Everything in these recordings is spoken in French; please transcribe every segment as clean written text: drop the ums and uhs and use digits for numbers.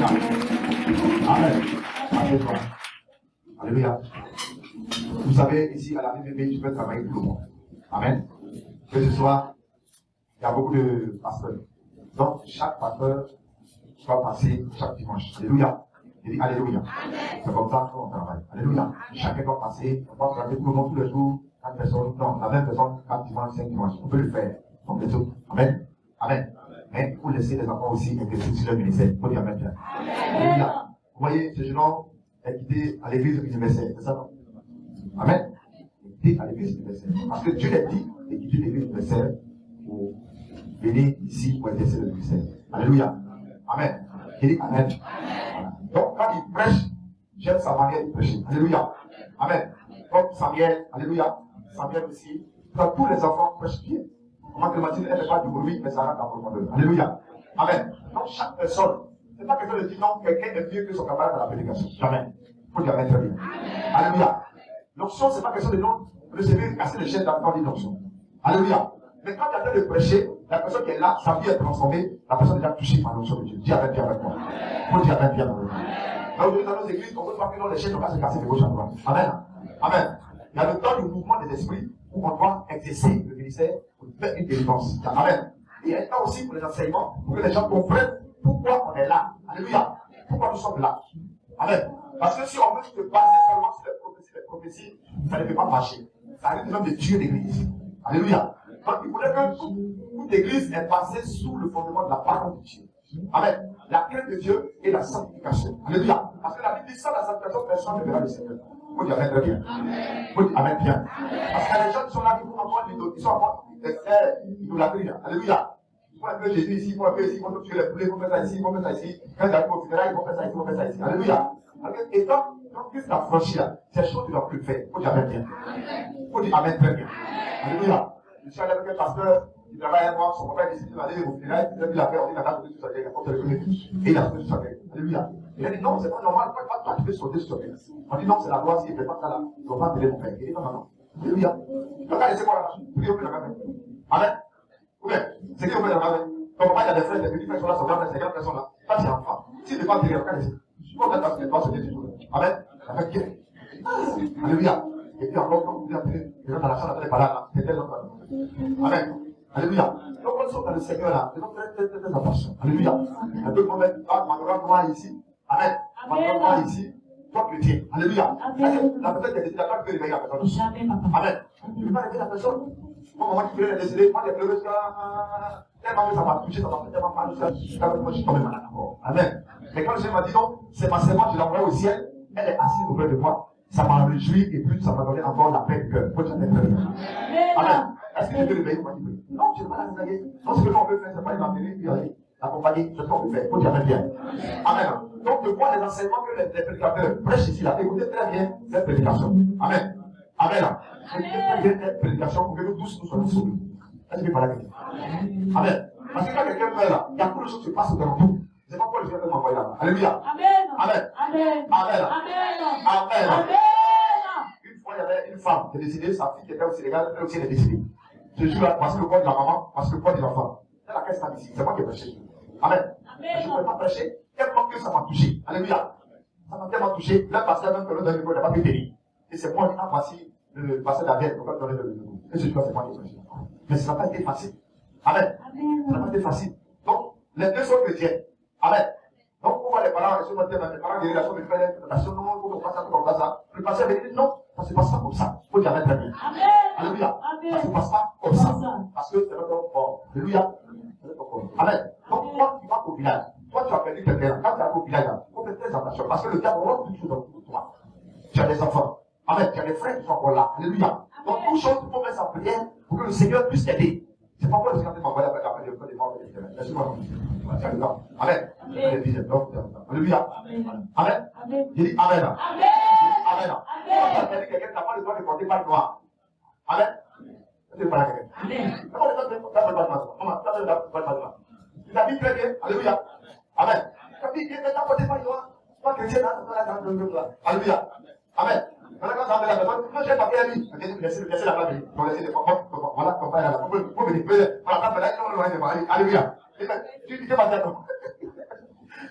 Alléluia. Amen. Alléluia. Alléluia. Vous savez, ici à la BBB, tu peux travailler tout le monde. Amen. Que ce soit, il y a beaucoup de pasteurs. Donc, chaque pasteur doit passer chaque dimanche. Alléluia. Il dit Alléluia. C'est comme ça qu'on travaille. Alléluia. Chacun doit passer, on doit travailler tout le monde tous les jours, 4 personnes. Non, la même personne, 4 dimanches, 5 dimanches. On peut le faire. Donc, les autres. Amen. Amen. Mais il faut laisser les enfants aussi exercer sur leur ministère. Il faut dire Amen. Alléluia. Vous voyez, ce jeune homme est quitté à l'église universelle. C'est ça, non? Amen. Quitté à l'église universelle. Parce que Dieu l'a dit de quitter l'église universelle pour venir ici pour exercer le ministère. Alléluia. Amen. Il dit Amen. Donc, quand il prêche, j'aime sa manière de prêcher. Alléluia. Amen. Comme Samuel, Alléluia. Samuel aussi. Quand tous les enfants prêchent bien. Comment Clémentine, elle n'est pas du bruit, mais ça rentre en profondeur. Alléluia. Amen. Donc, chaque personne, c'est pas question de dire non, quelqu'un est mieux que son camarade dans la prédication. Jamais. Il faut dire Amen très bien. Alléluia. L'onction, c'est pas question de non, recevoir, casser les chaînes d'enfants d'onction. Alléluia. Mais quand tu es en train de prêcher, la personne qui est là, sa vie est transformée, la personne est déjà touchée par l'onction de Dieu. Dis Amen bien avec moi. Il faut dire Amen bien avec moi. Là, aujourd'hui, dans nos églises, on veut pas que les chaînes ne vont pas se casser de gauche à droite. Amen. Amen. Il y a le temps du mouvement des esprits où on doit exercer le ministère pour faire une délivrance. Amen. Et il y a un temps aussi pour les enseignements, pour que les gens comprennent pourquoi on est là. Alléluia. Pourquoi nous sommes là. Amen. Parce que si on veut se baser seulement sur les prophéties, ça ne peut pas marcher. Ça arrive même de tuer l'église. Alléluia. Donc il faudrait que toute l'église est basée sous le fondement de la parole de Dieu. Amen. La crainte de Dieu et la sanctification. Alléluia. Parce que la Bible dit sans la sanctification, personne ne verra le Seigneur. Il faut dire Amen très bien. Il faut dire Amen bien. Parce qu'il y a des gens qui sont là qui font encore l'idolâtrie. Ils sont encore idolâtrie. Alléluia. Il faut un peu Jésus ici, il faut un peu ici, il faut tuer les poulets, il faut faire ça ici, il faut faire ça ici. Quand ils arrivent au funérailles, ils vont faire ça ici, il faut faire ça ici. Alléluia. Et quand Christ a franchi là, ces choses tu ne dois plus faire. Il faut dire Amen bien. Il faut dire Amen très bien. Alléluia. Je suis allé avec un pasteur qui travaille avec moi, son papa a décidé d'aller au funérailles, il a mis la paix, on dit la date de tout ça, il a fait le premier. Et il a fait tout ça. Alléluia. Il a dit non, c'est pas normal, pas toi, tu peux sauter sur toi. On dit non, c'est la loi, s'il ne fait pas ça là, ils ne vont pas appeler mon père. Il dit non, non, non. Alléluia. Donc, laissez-moi là, priez au plus de la main. Amen. Ou bien, c'est qui au plus de la main. Ton papa, il y a des frères, des petites personnes là, son grand frère, ces grandes personnes là. Pas si enfant. S'il n'est pas tiré, regardez. Je pense que tu ne pas sauter du tout. Amen. Avec qui? Alléluia. Et puis encore, quand vous êtes entré, les gens dans la chambre n'allaient pas là, c'était l'autre. Amen. Alléluia. Donc, quand nous sommes dans le Seigneur là, nous sommes très attention. Alléluia. Un peu comme moi ici. Amen. Moi ici. Toi, chrétien. Alléluia. La personne qui a décidé, la personne peut réveiller la personne. Jamais, papa. Amen. Tu ne peux pas réveiller la personne. Moi, maman qui voulait la décider, moi, j'ai pleuré tellement que ça m'a touché, ça m'a fait tellement mal, moi, je suis tombé malade encore. Amen. Mais quand le Seigneur m'a dit non, c'est ma servante, je l'envoie au ciel, elle est assise auprès de moi. Ça m'a réjoui et puis ça m'a donné encore la paix de cœur. Faut que j'en ai très bien. Amen. Est-ce que je peux réveiller moi? Non, je ne vais pas la réveiller. Non, ce que nous on peut faire, c'est pas l'appeler, puis aller l'accompagner. C'est ce qu'on peut faire. Faut que j'en ai bien. Amen. Donc, de voir les enseignements que les prédicateurs prêchent ici, là, écoutez très bien cette prédication. Amen. Amen. Écoutez très bien cette prédication pour que nous tous nous soyons sauvés. Est-ce que je peux parler avec vous? Amen. Parce que quand quelqu'un meurt là, il y a beaucoup de choses qui se passent dans tout. C'est pas pourquoi le Seigneur m'envoie là. Alléluia. Amen. Amen. Amen. Amen. Amen. Amen. Une fois, il y avait une femme qui est décédée, sa fille qui était au Sénégal, elle aussi elle est décédée. Ce jour-là, parce que le corps de la maman, parce que le corps des enfants. C'est la caisse ici, c'est moi qui ai prêché. Amen. Je ne pouvais pas prêcher, tellement que ça m'a touché. Alléluia. Ça m'a tellement touché. Là, parce que même que l'autre d'un niveau n'a pas pu tenir. Et c'est moi qui ai voici le passé d'Abel, pour pas donner le niveau. Et ce jour-là, c'est moi qui ai prêché. Mais ça n'a pas été facile. Amen. Ça n'a pas été facile. Donc, les deux sont chrétiens. Amen. Donc, on voit les parents, les parents guérir la chose, ils font l'interprétation, non, il faut qu'on fasse ça, qu'on fasse ça. Le passé avait dit non, ça ne se passe pas comme ça. Il faut dire très bien. Alléluia. Ça ne se passe pas comme ça. Parce que c'est notre corps. Alléluia. Amen. Donc, toi, tu vas au village. Toi, tu as perdu quelqu'un. Quand tu arrives au village, il faut faire très attention. Parce que le diable rentre toujours dans toi. Tu as des enfants. Amen. Tu as des frères qui sont encore là. Alléluia. Donc, toute chose, il faut mettre en prière pour que le Seigneur puisse t'aider. C'est pas pour le Seigneur qui m'envoie après des morts et des terrains. Laisse-moi. Amen. Alléluia. Amen. Il dit Amen. Amen. Quand tu as dit quelqu'un, tu n'as pas le droit de porter pas noir. Amen. Tu pas quelqu'un. Amen. Tu as dit très bien. Alléluia. Amen. Tu as dit que tu n'as porté pas noir. Toi, chrétien, alléluia. Amen. Maintenant, quand tu as la personne, non, j'ai pas fait lui. Laissez la femme. Donc, laissez les femmes. Voilà, comme ça, là. Vous venez. Voilà, quand tu as dit, non, alléluia. Tu dis que tu vas faire.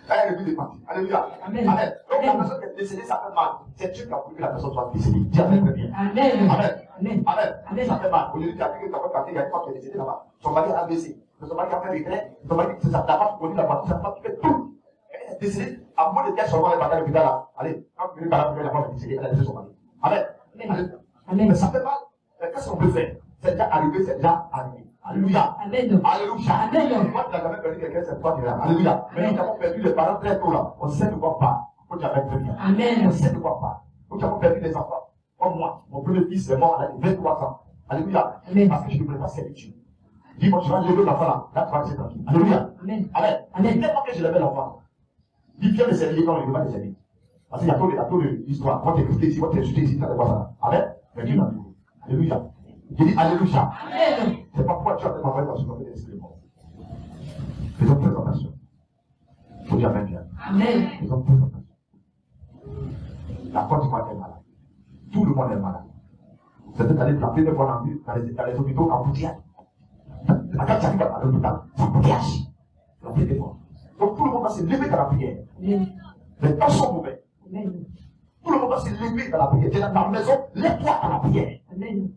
Elle est plus partie. Alléluia. Amen. Amen. Donc la personne qui est décédée, ça fait mal. C'est Dieu qui a voulu que la personne soit décédée. Dis Amen. Amen. Amen. Amen. Ça fait mal. Aujourd'hui, tu as vu que ta femme partie, il y a une femme qui est décédée là-bas. Son mari a baissé. Son mari a fait regret. Son mari, c'est ça. Ta femme conduit la voiture, sa femme fait tout. Elle est décédée. À moins de 15 seulement, elle est partie à l'hôpital là. Allez, quand tu es par la première, la femme est décédée, elle a laissé son mari. Amen. Amen. Mais ça fait mal. Mais qu'est-ce qu'on peut faire? C'est déjà arrivé, c'est déjà arrivé. Alléluia. Amen. Alléluia. Amen. Moi, tu n'as jamais perdu quelqu'un, c'est toi qui es là. Alléluia. Mais nous avons perdu les parents très tôt là. On sait de quoi pas. Faut jamais prévenir. Amen. On sait de quoi pas. Nous avons perdu des enfants. Comme moi, mon premier fils est mort à l'âge de 23 ans. Alléluia. Amen. Parce que je ne voulais pas servir. Dis, moi, je vais lever l'enfant là. Là, tu vas rester tranquille. Alléluia. Amen. Amen. Amen. Tellement que je levais l'enfant. Dis, viens me servir quand je ne vais pas te servir. Parce qu'il y a trop d'histoires. Moi, t'écouter ici, moi, t'insulter ici, ça ne pas ça. Amen. Mais Dieu n'a pas. Alléluia. Je dis Alléluia. Amen. C'est pas pourquoi tu as fait m'envoyer dans ce moment de mort. Faisons présentation. Il faut dire Amen bien. Amen. Faisons présentation. La Côte d'Ivoire est malade. Tout le monde est malade. C'était allé la première fois dans les hôpitaux en boutillage. Quand tu arrives à l'hôpital, c'est en boutillage. La première fois. Donc tout le monde va se lever dans la prière. Amen. Les temps sont mauvais. Amen. Tout le monde va se lever dans la prière. Tu es dans ta maison, lève-toi dans la prière. Amen.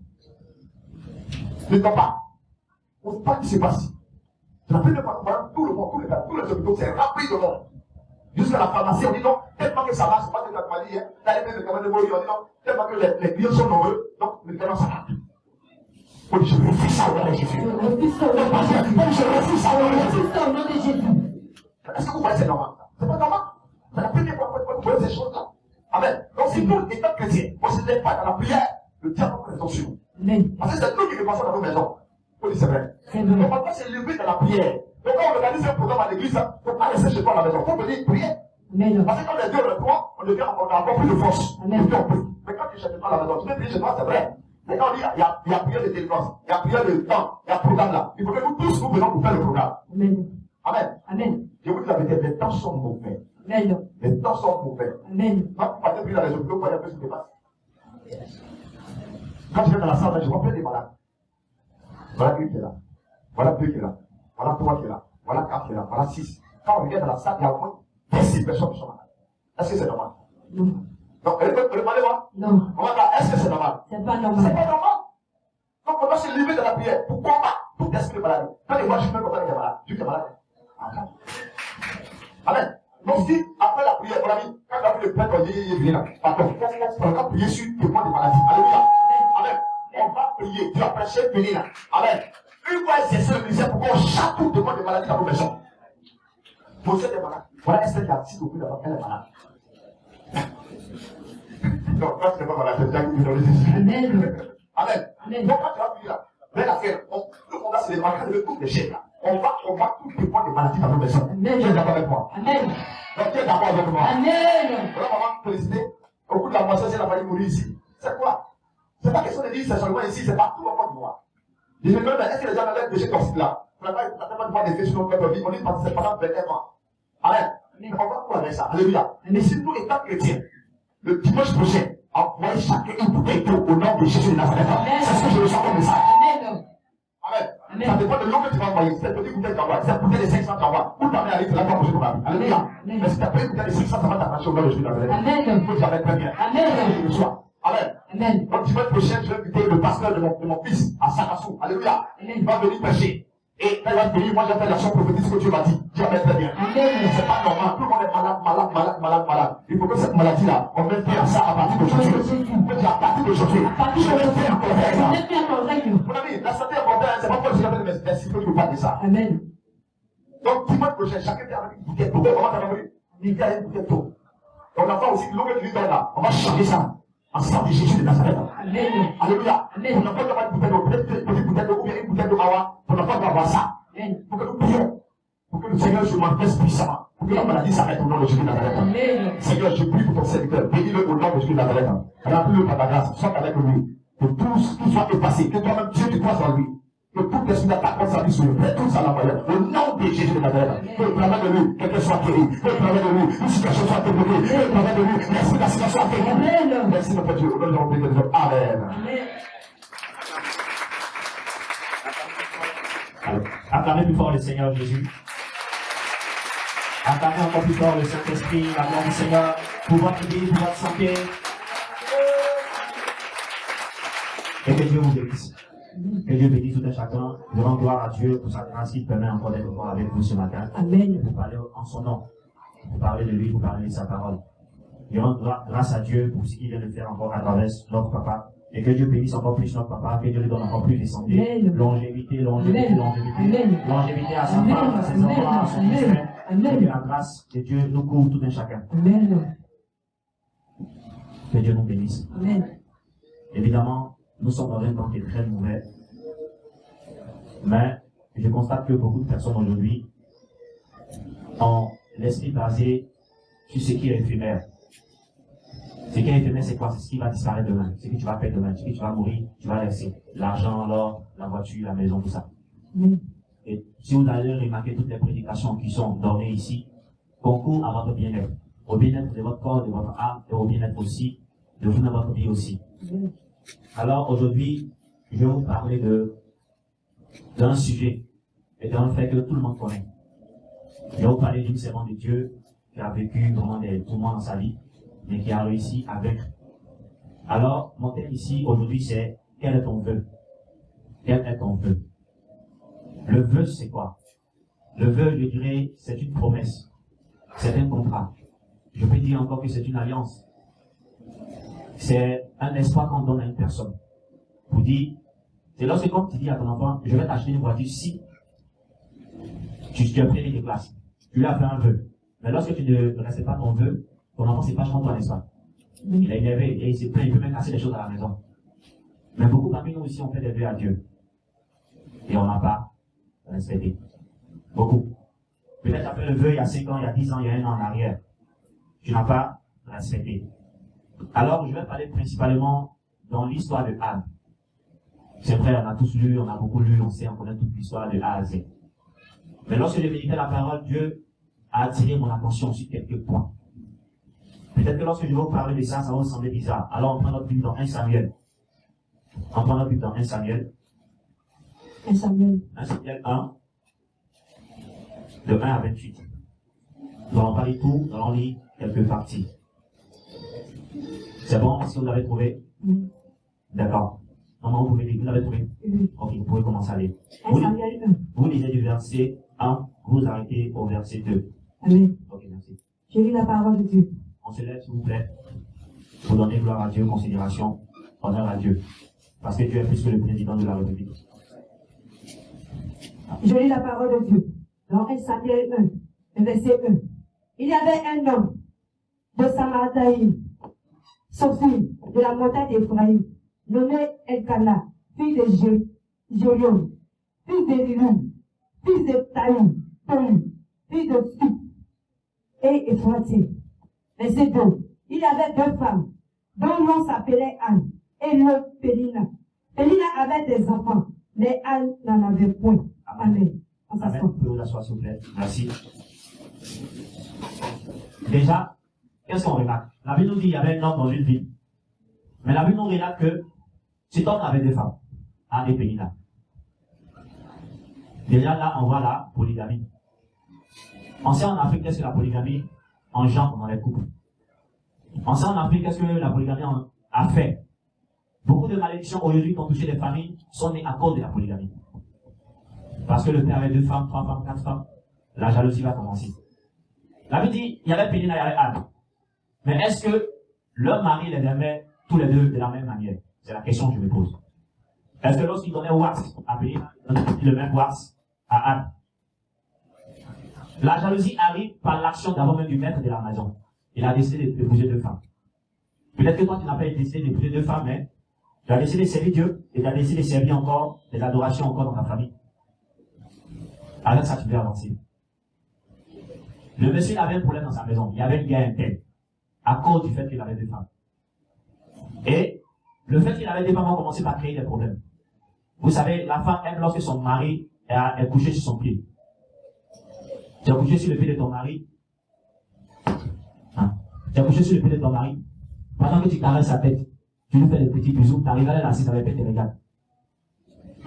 Ne t'en pas. On ne sait pas ce qui se passe. La première fois, tout le monde, tous les hôpitaux, c'est rempli de monde. Jusqu'à la pharmacie, on dit non, tellement que ça marche, c'est pas ce que tu m'as dit, hein. T'as les médicaments de mourir, on dit non, tellement que les clients sont nombreux, donc les médicaments ça va. Oh, je refuse ça au nom de Jésus. Je refuse ça au nom de Jésus. Je refuse ça au nom de Jésus. Je refuse ça au nom de Jésus. Est-ce que vous voyez, c'est normal? C'est pas normal. C'est la première fois que vous voyez ces choses-là. Amen. Donc si nous, étant chrétiens, on ne se lève pas dans la prière, le diable va prendre sur nous. Amen. Parce que c'est nous qui le passons dans nos maisons. Il faut dire c'est vrai. C'est vrai. On va pas se lever dans la prière. Donc quand on organise un programme à l'église, il ne faut pas rester chez toi à la maison. Il faut venir prier. Amen. Parce que quand les deux le croient, on a encore plus de force. Amen. Et puis on prie. Mais quand tu ne cherches pas à la maison, tu peux prier chez toi, c'est vrai. Mais quand on dit, il y a prière de délivrance, il y a prière de temps, il y a programme là. Il faut que nous tous, nous venons pour faire le programme. Amen. Amen. Amen. Je vous dis la vérité, les temps sont mauvais. Amen. Les temps sont mauvais. Amen. Quand vous partez prier dans les hôpitaux, vous voyez un peu ce qui se passe. Quand je vais dans la salle, je vois plein de malades. Voilà une qui est là. Voilà deux qui est là. Voilà trois qui est là. Voilà quatre qui est là. Voilà six. Quand on regarde dans la salle, il y a au moins 6 personnes qui sont malades. Est-ce que c'est normal? Non. Donc, répondez-moi. Non. On va voir, est-ce que c'est normal? C'est pas C'est normal. pas normal. Donc, on doit se lever dans la prière pour combattre tout esprit de maladie. Quand les voix, je peux combattre les malades. Dieu est malade. Amen. Donc, si après la prière, mon ami, quand tu as vu le prêtre, il vient là. Pardon, on va prier sur le point de maladie. Alléluia. Amen. On va prier. Dieu a prêché, venir là. Amen. Une fois exercer le ministère pour qu'on chaque demande de maladie dans nos maisons. Vous êtes malade. Voilà Esther qui a dit au plus d'abord, elle est malade. Non, quand tu n'es pas malade, c'est déjà une dans les esprits. Amen. Amen. Amen. Donc quand tu vas prier là, la affaire, on va se démarquer de toutes les chaînes là. On va tous les points de maladie dans nos maisons. Amen. Tu es d'accord avec moi? Amen. Donc tu es d'accord avec moi? Amen. Voilà, maman, félicité. Au cours de la moisson, elle a failli mourir ici. C'est quoi? C'est pas question de dire c'est seulement ici, c'est partout en Côte d'Ivoire. Je me demande, est-ce que les gens avaient péché toxique là? On n'a pas de droit d'effet sur notre vie. On dit parce que c'est pendant 21 mois. Amen. On va quoi avec ça? Alléluia. Mais si nous, étant chrétiens, le dimanche prochain, envoyez chacun une bouteille d'eau au nom de Jésus de Nazareth. C'est ce que je ressens comme message. Amen. Amen. Amen. Ça dépend de l'eau que tu vas envoyer. Cette petite bouteille t'envoie, cette bouteille de 500 t'envoie. Où t'en es allé, tu l'as pas posé ton avis. Alléluia. Amen. Mais si t'as pris une bouteille de 500, ça va t'arracher au nom de Jésus de Nazareth. Amen. Il faut que j'arrête très bien. Amen. Je le sois. Amen. Amen. Donc dimanche prochain, je vais inviter le pasteur de mon fils à Sakassou. Alléluia. Amen. Il va venir prêcher. Et quand il va venir, moi j'ai fait l'action prophétique que Dieu m'a dit. Dieu m'a très bien. Amen. C'est pas normal. Tout le monde est malade. Il faut que cette maladie-là, on mette fin à ça à partir d'aujourd'hui. On dit à partir d'aujourd'hui. Je vais faire un correct. Mon ami, la santé est importante. C'est pas pour que je l'appelle, mais c'est que tu ne veux pas dire ça. Amen. Donc dimanche prochain, chacun vient avec une bouteille d'eau. Comment t'as compris? Il vient avec une bouteille d'eau. On a pas aussi l'eau que tu lui donnes là. On va changer ça. En sang de Jésus de Nazareth. Amen. Alléluia. Amen. On n'a pas d'avoir une bouteille d'eau. Peut-être une petite bouteille d'eau ou bien une bouteille d'eau awa. On n'a pas d'avoir ça. Amen. Pour que nous prions. Pour que le Seigneur se manifeste puissamment. Pour que la maladie s'arrête au nom de Jésus de Nazareth. Amen. Seigneur, je prie pour ton serviteur. Bénis-le au nom de Jésus de Nazareth. Remplis-le par ta grâce. Sois avec lui. Que tout ce qui soit effacé. Que toi-même Dieu te croise en lui. Que tout esprit d'attaque contre sa vie soit retourne sa lampe. Au nom de Jésus de Nazareth. Que le travail de lui, quelqu'un soit guéri. Que le travail de lui, une situation soit débloquée. Que le travail de lui, merci la situation soit guérie. Amen. Merci notre Dieu. Au nom de Jésus. Amen. Amen. Acclamez plus fort le Seigneur Jésus. Acclamez encore plus fort le Saint-Esprit, la gloire du Seigneur, pour votre vie, pour votre santé. Et que Dieu vous bénisse. Que Dieu bénisse tout un chacun. Je rends gloire à Dieu pour sa grâce qui permet encore d'être encore avec vous ce matin. Amen. Pour parler en son nom, pour parler de lui, pour parler de sa parole. Je rends grâce à Dieu pour ce qu'il vient de faire encore à travers notre papa. Et que Dieu bénisse encore plus notre papa, que Dieu lui donne encore plus de santé, Amen. longévité, longévité, Amen. longévité, Amen. longévité à sa Amen. femme, à ses enfants, à son Amen. frère. Amen. Que la grâce de Dieu nous couvre tout un chacun. Amen. Que Dieu nous bénisse. Amen. Évidemment, nous sommes dans un temps qui est très mauvais. Mais je constate que beaucoup de personnes aujourd'hui ont l'esprit basé sur ce qui est éphémère. Ce qui est éphémère, c'est quoi? C'est ce qui va disparaître demain. Ce que tu vas perdre demain. Ce que tu vas mourir, tu vas laisser. L'argent, l'or, la voiture, la maison, tout ça. Amen. Et si vous allez remarquer toutes les prédications qui sont données ici, concourent à votre bien-être. Au bien-être de votre corps, de votre âme, et au bien-être aussi de vous dans votre vie aussi. Amen. Alors aujourd'hui, je vais vous parler d'un sujet et d'un fait que tout le monde connaît. Je vais vous parler d'une servante de Dieu qui a vécu vraiment des tourments dans sa vie, mais qui a réussi à vaincre. Alors, mon thème ici, aujourd'hui, c'est quel est ton vœu? Quel est ton vœu? Le vœu, c'est quoi? Le vœu, je dirais, c'est une promesse. C'est un contrat. Je peux dire encore que c'est une alliance. C'est un espoir qu'on donne à une personne. Pour dire, c'est lorsque quand tu dis à ton enfant, je vais t'acheter une voiture si tu as pris des classes. Tu lui as fait un vœu. Mais lorsque tu ne respectes pas ton vœu, ton enfant, c'est pas toi, n'est-ce pas? Il est énervé et il s'est plaint, il peut même casser des choses à la maison. Mais beaucoup parmi nous aussi, on fait des vœux à Dieu. Et on n'a pas respecté. Beaucoup. Peut-être tu as fait le vœu il y a 5 ans, il y a 10 ans, il y a 1 an en arrière. Tu n'as pas respecté. Alors, je vais parler principalement dans l'histoire de Anne. C'est vrai, on a tous lu, on a beaucoup lu, on sait, on connaît toute l'histoire de A à Z. Mais lorsque je méditais la parole, Dieu a attiré mon attention sur quelques points. Peut-être que lorsque je vais vous parler de ça, ça va vous sembler bizarre. Alors, on prend notre Bible dans 1 Samuel. On prend notre Bible dans 1 Samuel. 1 Samuel. 1 Samuel 1, de 1 à 28. Nous allons pas lire tout, nous allons lire quelques parties. C'est bon? Est-ce que vous l'avez trouvé? Oui. D'accord. Comment vous pouvez lire? Vous l'avez trouvé? Oui. Ok, vous pouvez commencer à lire. 1 Samuel 1. Vous lisez du verset 1, vous arrêtez au verset 2. Amen. Ok, merci. Je lis la parole de Dieu. On se lève, s'il vous plaît, pour donner gloire à Dieu, considération, honneur à Dieu. Parce que Dieu est plus que le président de la République. Je lis la parole de Dieu. Dans 1 Samuel 1, le verset 1. Il y avait un homme de Samarataïm, Sophie, de la montagne d'Ephraïm, nommé Elkana, fils de Jérion, fils de Lilou, fils de Taïm, fils de Sup, et Ephratim. Verset 2. Il y avait 2 femmes, dont l'un s'appelait Anne, et l'autre Pélina. Pélina avait des enfants, mais Anne n'en avait point. Amen. On Amen. s'assoit. Vous pouvez vous asseoir, s'il vous plaît. Merci. Déjà, qu'est-ce qu'on remarque? La Bible nous dit qu'il y avait un homme dans une ville. Mais la Bible nous relate que cet homme avait 2 femmes, Anne et Pélina. Déjà là, on voit la polygamie. On sait en Afrique qu'est-ce que la polygamie engendre dans les couples. On sait en Afrique qu'est-ce que la polygamie a fait. Beaucoup de malédictions aujourd'hui qui ont touché les familles sont nées à cause de la polygamie. Parce que le père avait 2 femmes, 3 femmes, 4 femmes, la jalousie va commencer. La Bible dit, il y avait Pélina, il y avait Anne. Mais est-ce que leur mari les aimait tous les deux de la même manière? C'est la question que je me pose. Est-ce que lorsqu'il donnait wax à Pélina, il donnait le même wax à Anne? La jalousie arrive par l'action d'abord même du maître de la maison. Il a décidé d'épouser 2 femmes. Peut-être que toi, tu n'as pas décidé d'épouser 2 femmes, mais tu as décidé de servir Dieu et tu as décidé de servir encore des adorations encore dans ta famille. Avec ça, tu peux avancer. Le monsieur il avait un problème dans sa maison. Il y avait une guerre interne. À cause du fait qu'il avait 2 femmes. Et le fait qu'il avait 2 femmes a commencé par créer des problèmes. Vous savez, la femme aime lorsque son mari est couché sur son pied. Tu as couché sur le pied de ton mari. Hein? Tu as couché sur le pied de ton mari. Pendant que tu caresses sa tête, tu lui fais des petits bisous, tu arrives à l'assise avec tes regards.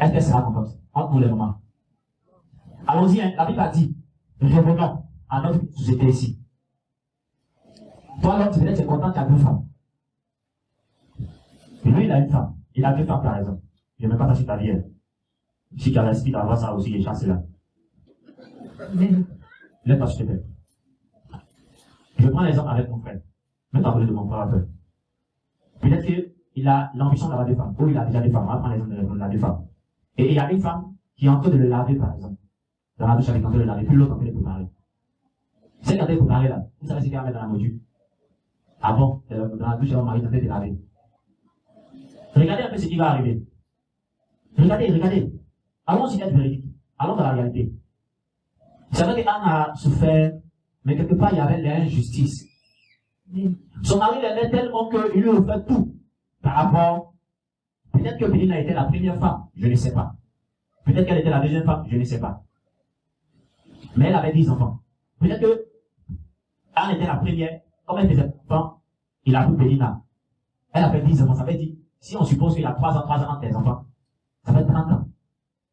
Est-ce qu'elle sera contente? Entre nous les mamans. Allons-y, hein, la Bible a dit, revenons à notre société ici. Toi, l'homme, peut-être tu es content, tu as 2 femmes. Et lui, il a une femme. Il a 2 femmes, par exemple. Je ne mets pas ça sur ta vie. Si tu as l'esprit d'avoir ça aussi, les chances là. Lève-toi, s'il te plaît. Je prends l'exemple avec mon frère. Mets-toi à côté de mon frère un peu. Peut-être qu'il a l'ambition d'avoir 2 femmes. Ou il a déjà 2 femmes. On va prendre l'exemple de la 2 femmes. Et il y a une femme qui est en train de le laver, par exemple. Dans la douche avec en train de le laver. Puis l'autre en train de le préparer. C'est quand elle est préparée là. Vous savez ce qu'elle va mettre dans la module. Ah bon, dans la douche, elle va marier en train de laver. Regardez un peu ce qui va arriver. Regardez. Allons sur cette vérité. Allons dans la réalité. C'est vrai qu'Anne a souffert, mais quelque part, il y avait l'injustice. Son mari l'aimait tellement qu'il lui offrait tout par rapport. Peut-être que Pénina était la première femme, je ne sais pas. Peut-être qu'elle était la deuxième femme, je ne sais pas. Mais elle avait 10 enfants. Peut-être que Anne était la première, comme elle faisait enfant, il a pris Pénina. Elle a fait 10 enfants, ça veut dire, si on suppose qu'il y a 3 ans entre tes enfants, ça fait 30 ans.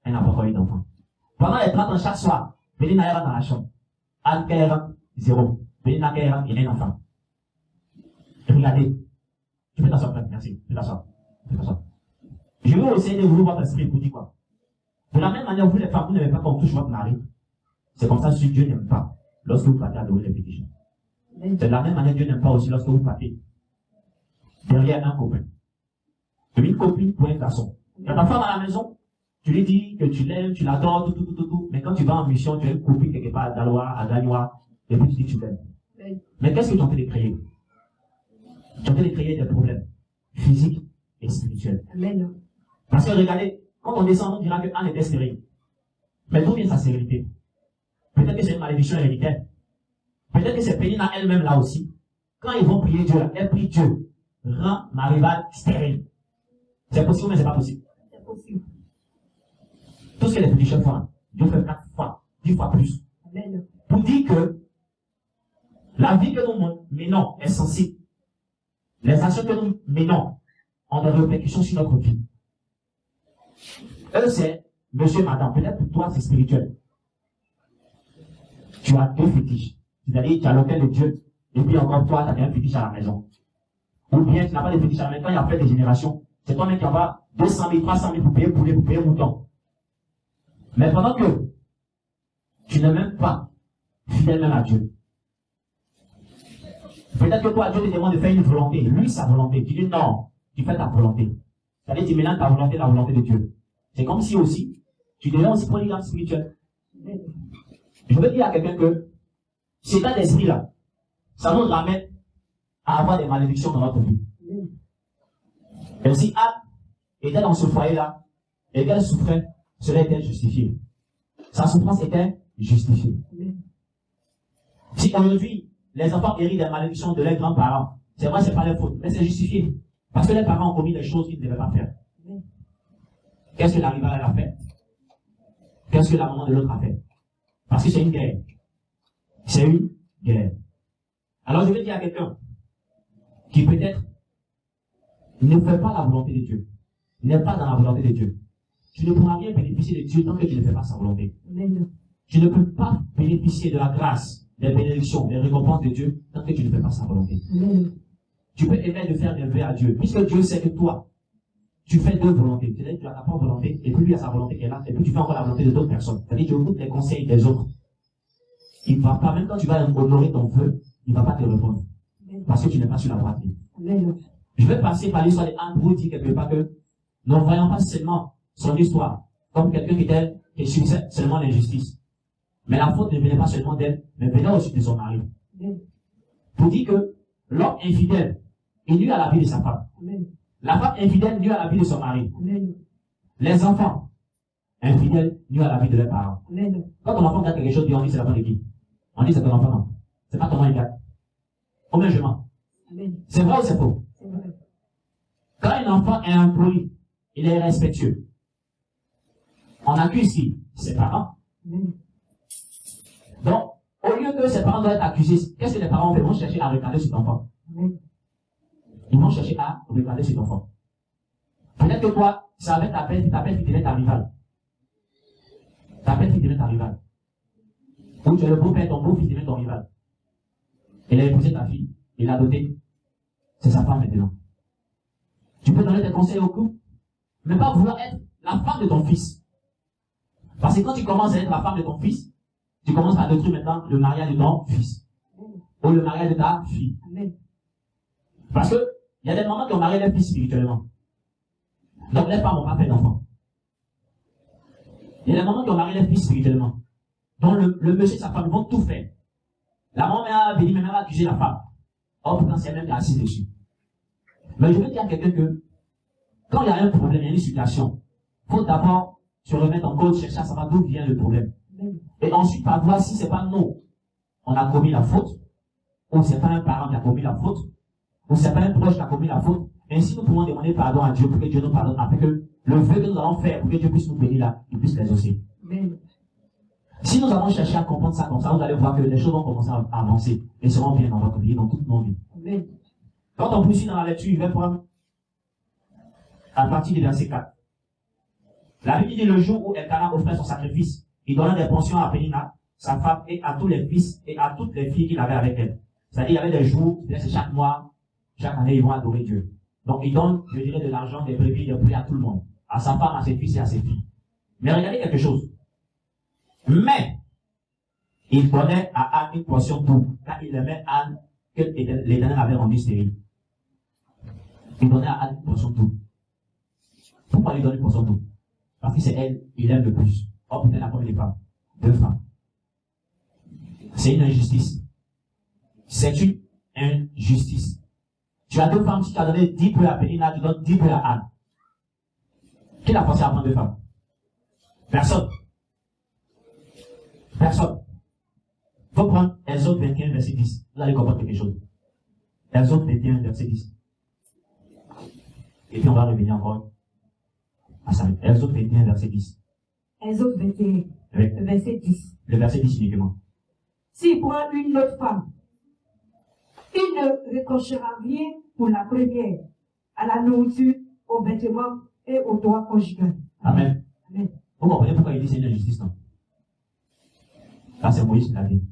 Elle n'a pas encore eu d'enfant. Pendant les 30 ans, chaque soir, Pénina rentre dans la chambre. Anne rentre, 0. Pénina rentre, il y a un enfant. Regardez. Tu peux t'asseoir, frère, merci. Tu peux t'asseoir. Je veux essayer de vous votre esprit pour dire quoi. De la même manière, vous les femmes, vous n'aimez pas qu'on touche votre mari. C'est comme ça que Dieu n'aime pas lorsque vous partez adorer les pétitions. C'est de la même manière que Dieu n'aime pas aussi lorsque vous partez derrière un copain. Une copine pour un garçon. Quand ta femme à la maison, tu lui dis que tu l'aimes, tu l'adores, tout. Mais quand tu vas en mission, tu as une copine quelque part à Daloa, à Gagnoa, et puis tu dis que tu l'aimes. Mais qu'est-ce que tu es en train de créer? Tu es en train de créer des problèmes physiques et spirituels. Amen. Parce que regardez, quand on descend, on dira que Anne était stérile. Mais d'où vient sa stérilité? Peut-être que c'est une malédiction héréditaire. Peut-être que c'est Pénina elle-même là aussi. Quand ils vont prier Dieu, là, elle prie Dieu. Rends ma rivale stérile. C'est possible, mais c'est pas possible. C'est possible. Tout ce que les pétitions font, Dieu fait 4 fois, 10 fois plus. Amen. Pour dire que la vie que nous menons est sensible. Les actions que nous menons ont des répercussions sur notre vie. Eux, c'est monsieur, madame. Peut-être pour toi, c'est spirituel. Tu as 2 fétiches. C'est-à-dire, tu as l'autel de Dieu. Et puis encore, toi, tu as un fétiche à la maison. Ou bien, tu n'as pas de fétiche à la maison. Quand il y a fait des générations, c'est toi-même qui envoie 200 000, 300 000 pour payer poulet, pour payer mouton. Mais pendant que tu n'es même pas fidèle même à Dieu. Peut-être que toi, Dieu te demande de faire une volonté. Lui, sa volonté. Tu dis non, tu fais ta volonté. C'est-à-dire, tu mélanges ta volonté et la volonté de Dieu. C'est comme si aussi, tu deviens aussi polygame spirituel. Je veux dire à quelqu'un que cet état d'esprit-là, ça nous ramène à avoir des malédictions dans notre vie. Et si Anne était dans ce foyer-là, et qu'elle souffrait, cela était justifié. Sa souffrance était justifiée. Si aujourd'hui, les enfants héritent des malédictions de leurs grands-parents, c'est vrai, c'est pas leur faute, mais c'est justifié. Parce que les parents ont commis des choses qu'ils ne devaient pas faire. Qu'est-ce que la rivale a fait? Qu'est-ce que la maman de l'autre a fait? Parce que c'est une guerre. C'est une guerre. Alors je vais dire à quelqu'un qui peut-être ne fait pas la volonté de Dieu, n'est pas dans la volonté de Dieu. Tu ne pourras rien bénéficier de Dieu tant que tu ne fais pas sa volonté. Amen. Tu ne peux pas bénéficier de la grâce, des bénédictions, des récompenses de Dieu tant que tu ne fais pas sa volonté. Amen. Tu peux aimer de faire des vœux à Dieu, puisque Dieu sait que toi, tu fais 2 volontés. C'est-à-dire que tu as ta propre volonté, et puis lui a sa volonté qui est là, et puis tu fais encore la volonté de d'autres personnes. C'est-à-dire que tu écoutes les conseils des autres. Il ne va pas, même quand tu vas honorer ton vœu, il ne va pas te répondre. Parce que tu n'es pas sur la droite ligne. Amen. Je vais passer par l'histoire d'Anne pour dire quelque part que nous ne voyons pas seulement son histoire comme quelqu'un qui subissait seulement l'injustice. Mais la faute ne venait pas seulement d'elle, mais venait aussi de son mari. Amen. Pour dire que l'homme infidèle, il nuit à la vie de sa femme. Amen. La femme infidèle nuit à la vie de son mari. Amen. Les enfants infidèles nuit à la vie de leurs parents. Amen. Quand ton enfant gâte quelque chose, on dit c'est la faute de qui? On dit c'est ton enfant, non. C'est pas ton enfant, il gâte. Combien je mens? Amen. C'est vrai ou c'est faux? C'est vrai. Quand un enfant est impoli, il est respectueux. On accuse qui? Ses parents. Amen. Donc, au lieu que ses parents doivent être accusés, qu'est-ce que les parents font? Ils vont chercher à regarder cet enfant. Amen. Ils vont chercher à regarder cet enfant. Peut-être que toi, c'est avec ta peine qui devient ta rivale. Ta peine qui devient ta rivale. Ou tu es le beau-père, ton beau-fils devient ton rival. Il a épousé ta fille, il l'a dotée. C'est sa femme maintenant. Tu peux donner tes conseils au couple, mais pas vouloir être la femme de ton fils. Parce que quand tu commences à être la femme de ton fils, tu commences à détruire maintenant le mariage de ton fils. Ou le mariage de ta fille. Amen. Parce que il y a des mamans qui ont marié leur fils spirituellement. Donc les femmes n'ont pas fait d'enfants. Il y a des mamans qui ont marié leur fils spirituellement. Donc le monsieur et sa femme vont tout faire. La maman a venu même accuser la femme. Or pourtant c'est elle même qui est assise dessus. Mais je veux dire à quelqu'un que quand il y a un problème, il y a une situation, il faut d'abord se remettre en cause, chercher à savoir d'où vient le problème. Amen. Et ensuite, par voir si c'est pas nous, on a commis la faute, ou c'est pas un parent qui a commis la faute, ou c'est pas un proche qui a commis la faute. Ainsi, nous pouvons demander pardon à Dieu pour que Dieu nous pardonne, afin que le vœu que nous allons faire pour que Dieu puisse nous bénir là, il puisse l'exaucer. Amen. Si nous avons cherché à comprendre ça comme ça, vous allez voir que les choses vont commencer à avancer et seront bien dans votre vie, dans toutes nos vies. Amen. Quand on poursuit dans la lecture, il va prendre à partir du verset 4. La Bible dit le jour où Elkanah offrait son sacrifice, il donna des pensions à Pénina, sa femme, et à tous les fils et à toutes les filles qu'il avait avec elle. C'est-à-dire, il y avait des jours, c'est chaque mois, chaque année, ils vont adorer Dieu. Donc, il donne, je dirais, de l'argent, des brebis, des prix à tout le monde. À sa femme, à ses fils et à ses filles. Mais regardez quelque chose. Mais, il donnait à Anne une portion double, car il aimait Anne que l'Éternel avait rendue stérile. Il donnait à Anne une portion double. Pourquoi lui donner une portion double? Parce que c'est elle, il aime le plus. Oh putain, la première femme. 2 femmes. C'est une injustice. C'est une injustice. Tu as 2 femmes, si tu as donné 10 peu à Pénina, tu donnes 10 peu à Anne. Qui a pensé à prendre 2 femmes? Personne. Personne. Il faut prendre Exode 21, verset 10. Vous allez comprendre quelque chose. Exode 21, verset 10. Et puis on va revenir encore à ça. Exode 21, verset 10. Exode 21, Oui. verset 10. Le verset 10 uniquement. S'il prend une autre femme, il ne reprochera rien pour la première, à la nourriture, aux vêtements et aux droits conjugaux. Amen. Amen. Vous comprenez pourquoi il dit c'est une injustice, non? Là, c'est Moïse qui l'a dit.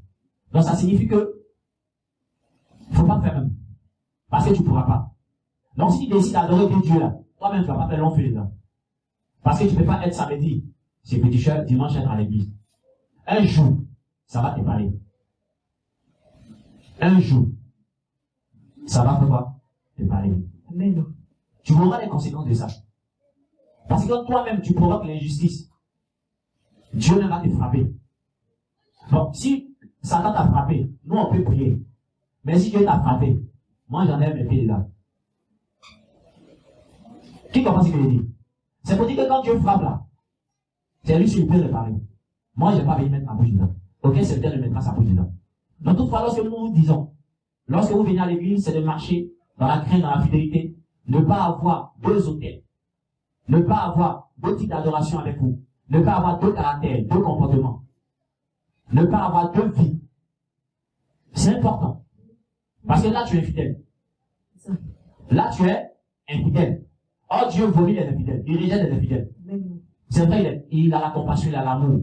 Donc, ça signifie que il ne faut pas faire même. Parce que tu ne pourras pas. Donc, si tu décides d'adorer Dieu là, toi-même, tu ne vas pas faire long feu les gars. Parce que tu ne peux pas être samedi, c'est petit cher, dimanche, être à l'église. Un jour, ça va te parler. Un jour, ça va faire quoi? Te parler. Amen. Tu auras les conséquences de ça. Parce que quand toi-même, tu provoques l'injustice, Dieu même va te frapper. Donc, si Satan t'a frappé, nous on peut prier. Mais si Dieu t'a frappé, moi j'en ai mes pieds là. Qui comprend ce que je dis? C'est pour dire que quand Dieu frappe là, c'est lui qui peut réparer. Moi je n'ai pas envie de mettre ma bouche dedans. Aucun serviteur ne mettra sa bouche dedans. Donc toutefois, lorsque nous vous disons, lorsque vous venez à l'église, c'est de marcher dans la crainte, dans la fidélité, ne pas avoir 2 autels, ne pas avoir 2 types d'adoration avec vous, ne pas avoir 2 caractères, 2 comportements. Ne pas avoir 2 vies. C'est important. Parce que là, tu es infidèle. Là, tu es infidèle. Or, Dieu vomit les infidèles. Il rejette les infidèles. C'est vrai, il a la compassion, il a l'amour.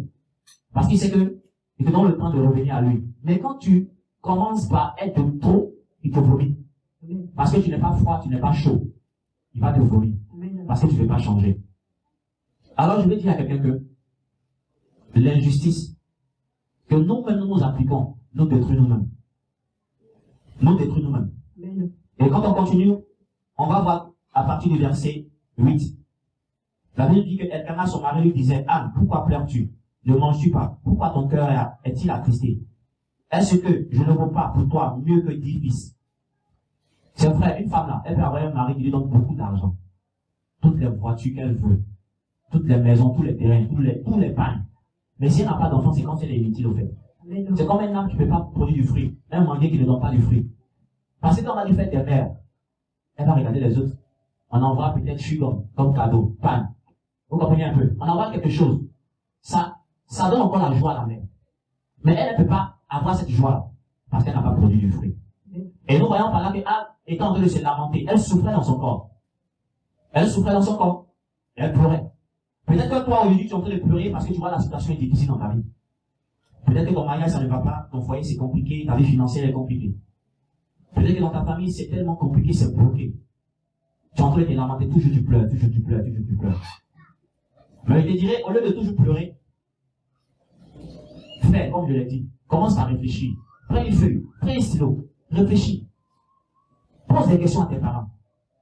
Parce qu'il sait que il te donne le temps de revenir à lui. Mais quand tu commences par être de trop, il te vomit. Parce que tu n'es pas froid, tu n'es pas chaud. Il va te vomir. Parce que tu ne veux pas changer. Alors, je vais dire à quelqu'un que l'injustice que nous-mêmes nous appliquons, nous détruit nous-mêmes. Nous détruit nous-mêmes. Et quand on continue, on va voir à partir du verset 8. La Bible dit que Elkanah, son mari, lui disait, Anne, pourquoi pleures-tu? Ne manges-tu pas? Pourquoi ton cœur est-il attristé? Est-ce que je ne vaux pas pour toi mieux que 10 fils? C'est vrai, une femme là, elle peut avoir un mari qui lui donne beaucoup d'argent. Toutes les voitures qu'elle veut, toutes les maisons, tous les terrains, tous les pagnes. Mais si elle n'a pas d'enfant, c'est comme si elle est inutile au fait. C'est comme un arbre qui ne peut pas produire du fruit, un manguier qui ne donne pas du fruit. Parce que quand on a du fait des mères, elle va regarder les autres. On envoie peut-être chewing comme cadeau, panne. Vous comprenez un peu? On envoie quelque chose. Ça donne encore la joie à la mère. Mais elle ne peut pas avoir cette joie-là parce qu'elle n'a pas produit du fruit. Et nous voyons par là qu'Anne était en train de se lamenter. Elle souffrait dans son corps. Elle souffrait dans son corps. Elle pleurait. Peut-être que toi, aujourd'hui, tu es en train de pleurer parce que tu vois la situation est difficile dans ta vie. Peut-être que ton mariage, ça ne va pas, ton foyer, c'est compliqué, ta vie financière est compliquée. Peut-être que dans ta famille, c'est tellement compliqué, c'est bloqué. Tu es en train de te lamenter, toujours tu pleures, toujours tu pleures, toujours tu pleures. Mais je te dirais, au lieu de toujours pleurer, fais, comme je l'ai dit, commence par réfléchir. Prends une feuille, prends un stylo, réfléchis. Pose des questions à tes parents.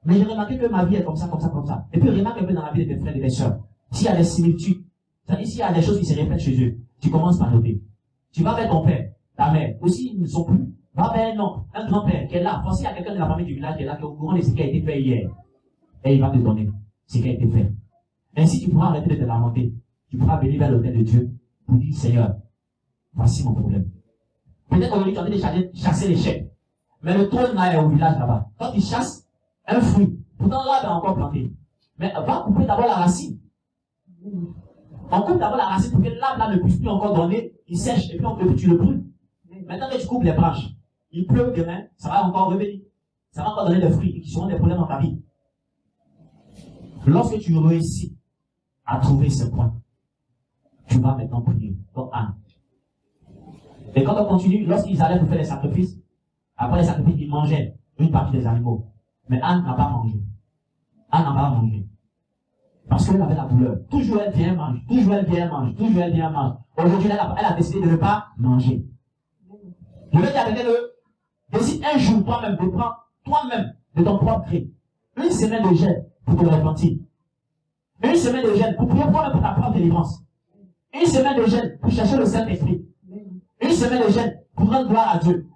Mais j'ai remarqué que ma vie est comme ça, comme ça, comme ça. Et puis remarque un peu dans la vie de tes frères et tes sœurs. S'il y a des similitudes, c'est-à-dire s'il y a des choses qui se répètent chez eux, tu commences par noter. Tu vas vers ton père, ta mère, aussi ils ne sont plus. Va vers un grand-père qui est là. Pensez à quelqu'un de la famille du village qui est là, qui est au courant de ce qui a été fait hier. Et il va te donner ce qui a été fait. Ainsi, tu pourras arrêter de te lamenter. Tu pourras venir vers l'autel de Dieu pour dire, Seigneur, voici mon problème. Peut-être aujourd'hui, tu es en train de chasser l'échec. Mais le trône là est au village là-bas. Quand tu chasses un fruit, pourtant l'arbre est encore planté. Mais va couper d'abord la racine. On coupe d'abord la racine pour que l'arbre là ne puisse plus encore donner, il sèche et puis tu le brûles. Maintenant que tu coupes les branches, il pleut demain, ça va encore revenir. Ça va encore donner des fruits qui seront des problèmes dans ta vie. Lorsque tu réussis à trouver ce point, tu vas maintenant prier. Donc, Anne. Et quand on continue, lorsqu'ils allaient pour faire les sacrifices, après les sacrifices, ils mangeaient une partie des animaux. Mais Anne n'a pas mangé. Anne n'a pas mangé. Parce qu'elle avait la douleur. Toujours elle vient manger. Toujours elle vient manger. Toujours elle vient manger. Aujourd'hui, elle a décidé de ne pas manger. Je veux dire à quelqu'un de décide un jour toi-même de prendre toi-même de ton propre gré une semaine de jeûne pour te repentir. Une semaine de jeûne pour prier toi-même pour ta propre délivrance. Une semaine de jeûne pour chercher le Saint-Esprit. Une semaine de jeûne pour rendre gloire à Dieu.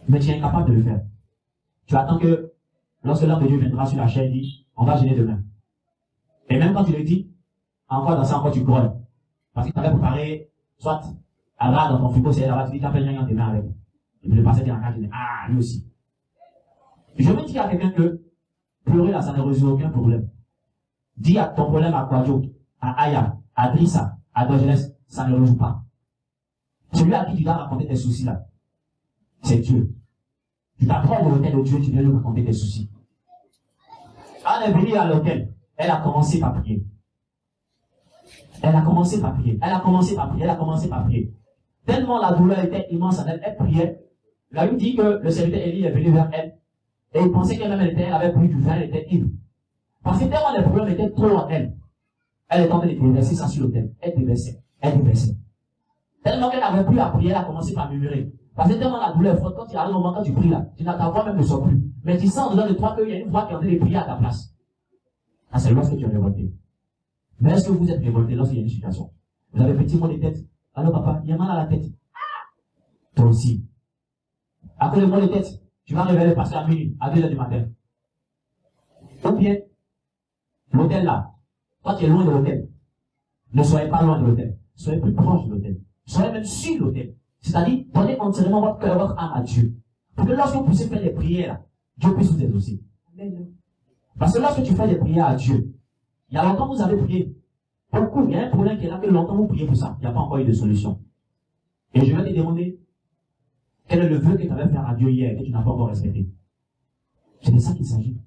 Mais tu es incapable de le faire. Tu attends que lorsque l'homme de Dieu viendra sur la chair, il dit, on va jeûner demain. Et même quand tu le dis, encore dans ça, encore tu grognes. Parce que tu avais préparé, soit à ras dans ton frigo, c'est là-bas, tu dis, tu appelles rien demain avec. Et puis le passé, tu es en train de dire, ah, lui aussi. Je veux dire à quelqu'un que pleurer là, ça ne résout aucun problème. Dis à ton problème à Kwadjo, à Aya, à Drissa, à Dogenes, ça ne résout pas. Celui à qui tu dois raconter tes soucis là, c'est Dieu. Tu t'approches de l'autel de Dieu, tu viens lui raconter tes soucis. Anne est venue à l'autel, elle a commencé par prier. Elle a commencé par prier. Elle a commencé par prier. Elle a commencé par prier. Tellement la douleur était immense en elle, elle priait. La Bible dit que le serviteur Élie est venu vers elle. Et il pensait qu'elle-même, elle avait pris du vin, elle était ivre. Parce que tellement les problèmes étaient trop en elle. Elle est en train de déverser ça sur l'autel. Elle déversait. Elle déversait. Tellement qu'elle n'avait plus à prier, elle a commencé par murmurer. Parce que tellement la douleur est forte, quand il arrive au moment quand tu pries là, ta voix même ne sort plus. Mais tu sens dedans de toi qu'il y a une voix qui est en train de prier à ta place. Ah, c'est lorsque tu es révolté. Mais est-ce que vous êtes révolté lorsqu'il y a une situation? Vous avez petit mal de tête. Alors papa, il y a mal à la tête. Toi aussi. Après le mal de tête, tu vas réveiller le pasteur à minuit, à 2h du matin. Ou bien, l'hôtel là, toi tu es loin de l'hôtel. Ne soyez pas loin de l'hôtel. Soyez plus proche de l'hôtel. Soyez même sur l'hôtel. C'est-à-dire, donnez entièrement votre cœur, votre âme à Dieu. Pour que lorsque vous puissiez faire des prières, Dieu puisse vous exaucer. Parce que lorsque tu fais des prières à Dieu, il y a longtemps vous avez prié. Beaucoup, il y a un problème qui est là, que longtemps vous priez pour ça. Il n'y a pas encore eu de solution. Et je vais te demander, quel est le vœu que tu avais fait à Dieu hier et que tu n'as pas encore respecté? C'est de ça qu'il s'agit.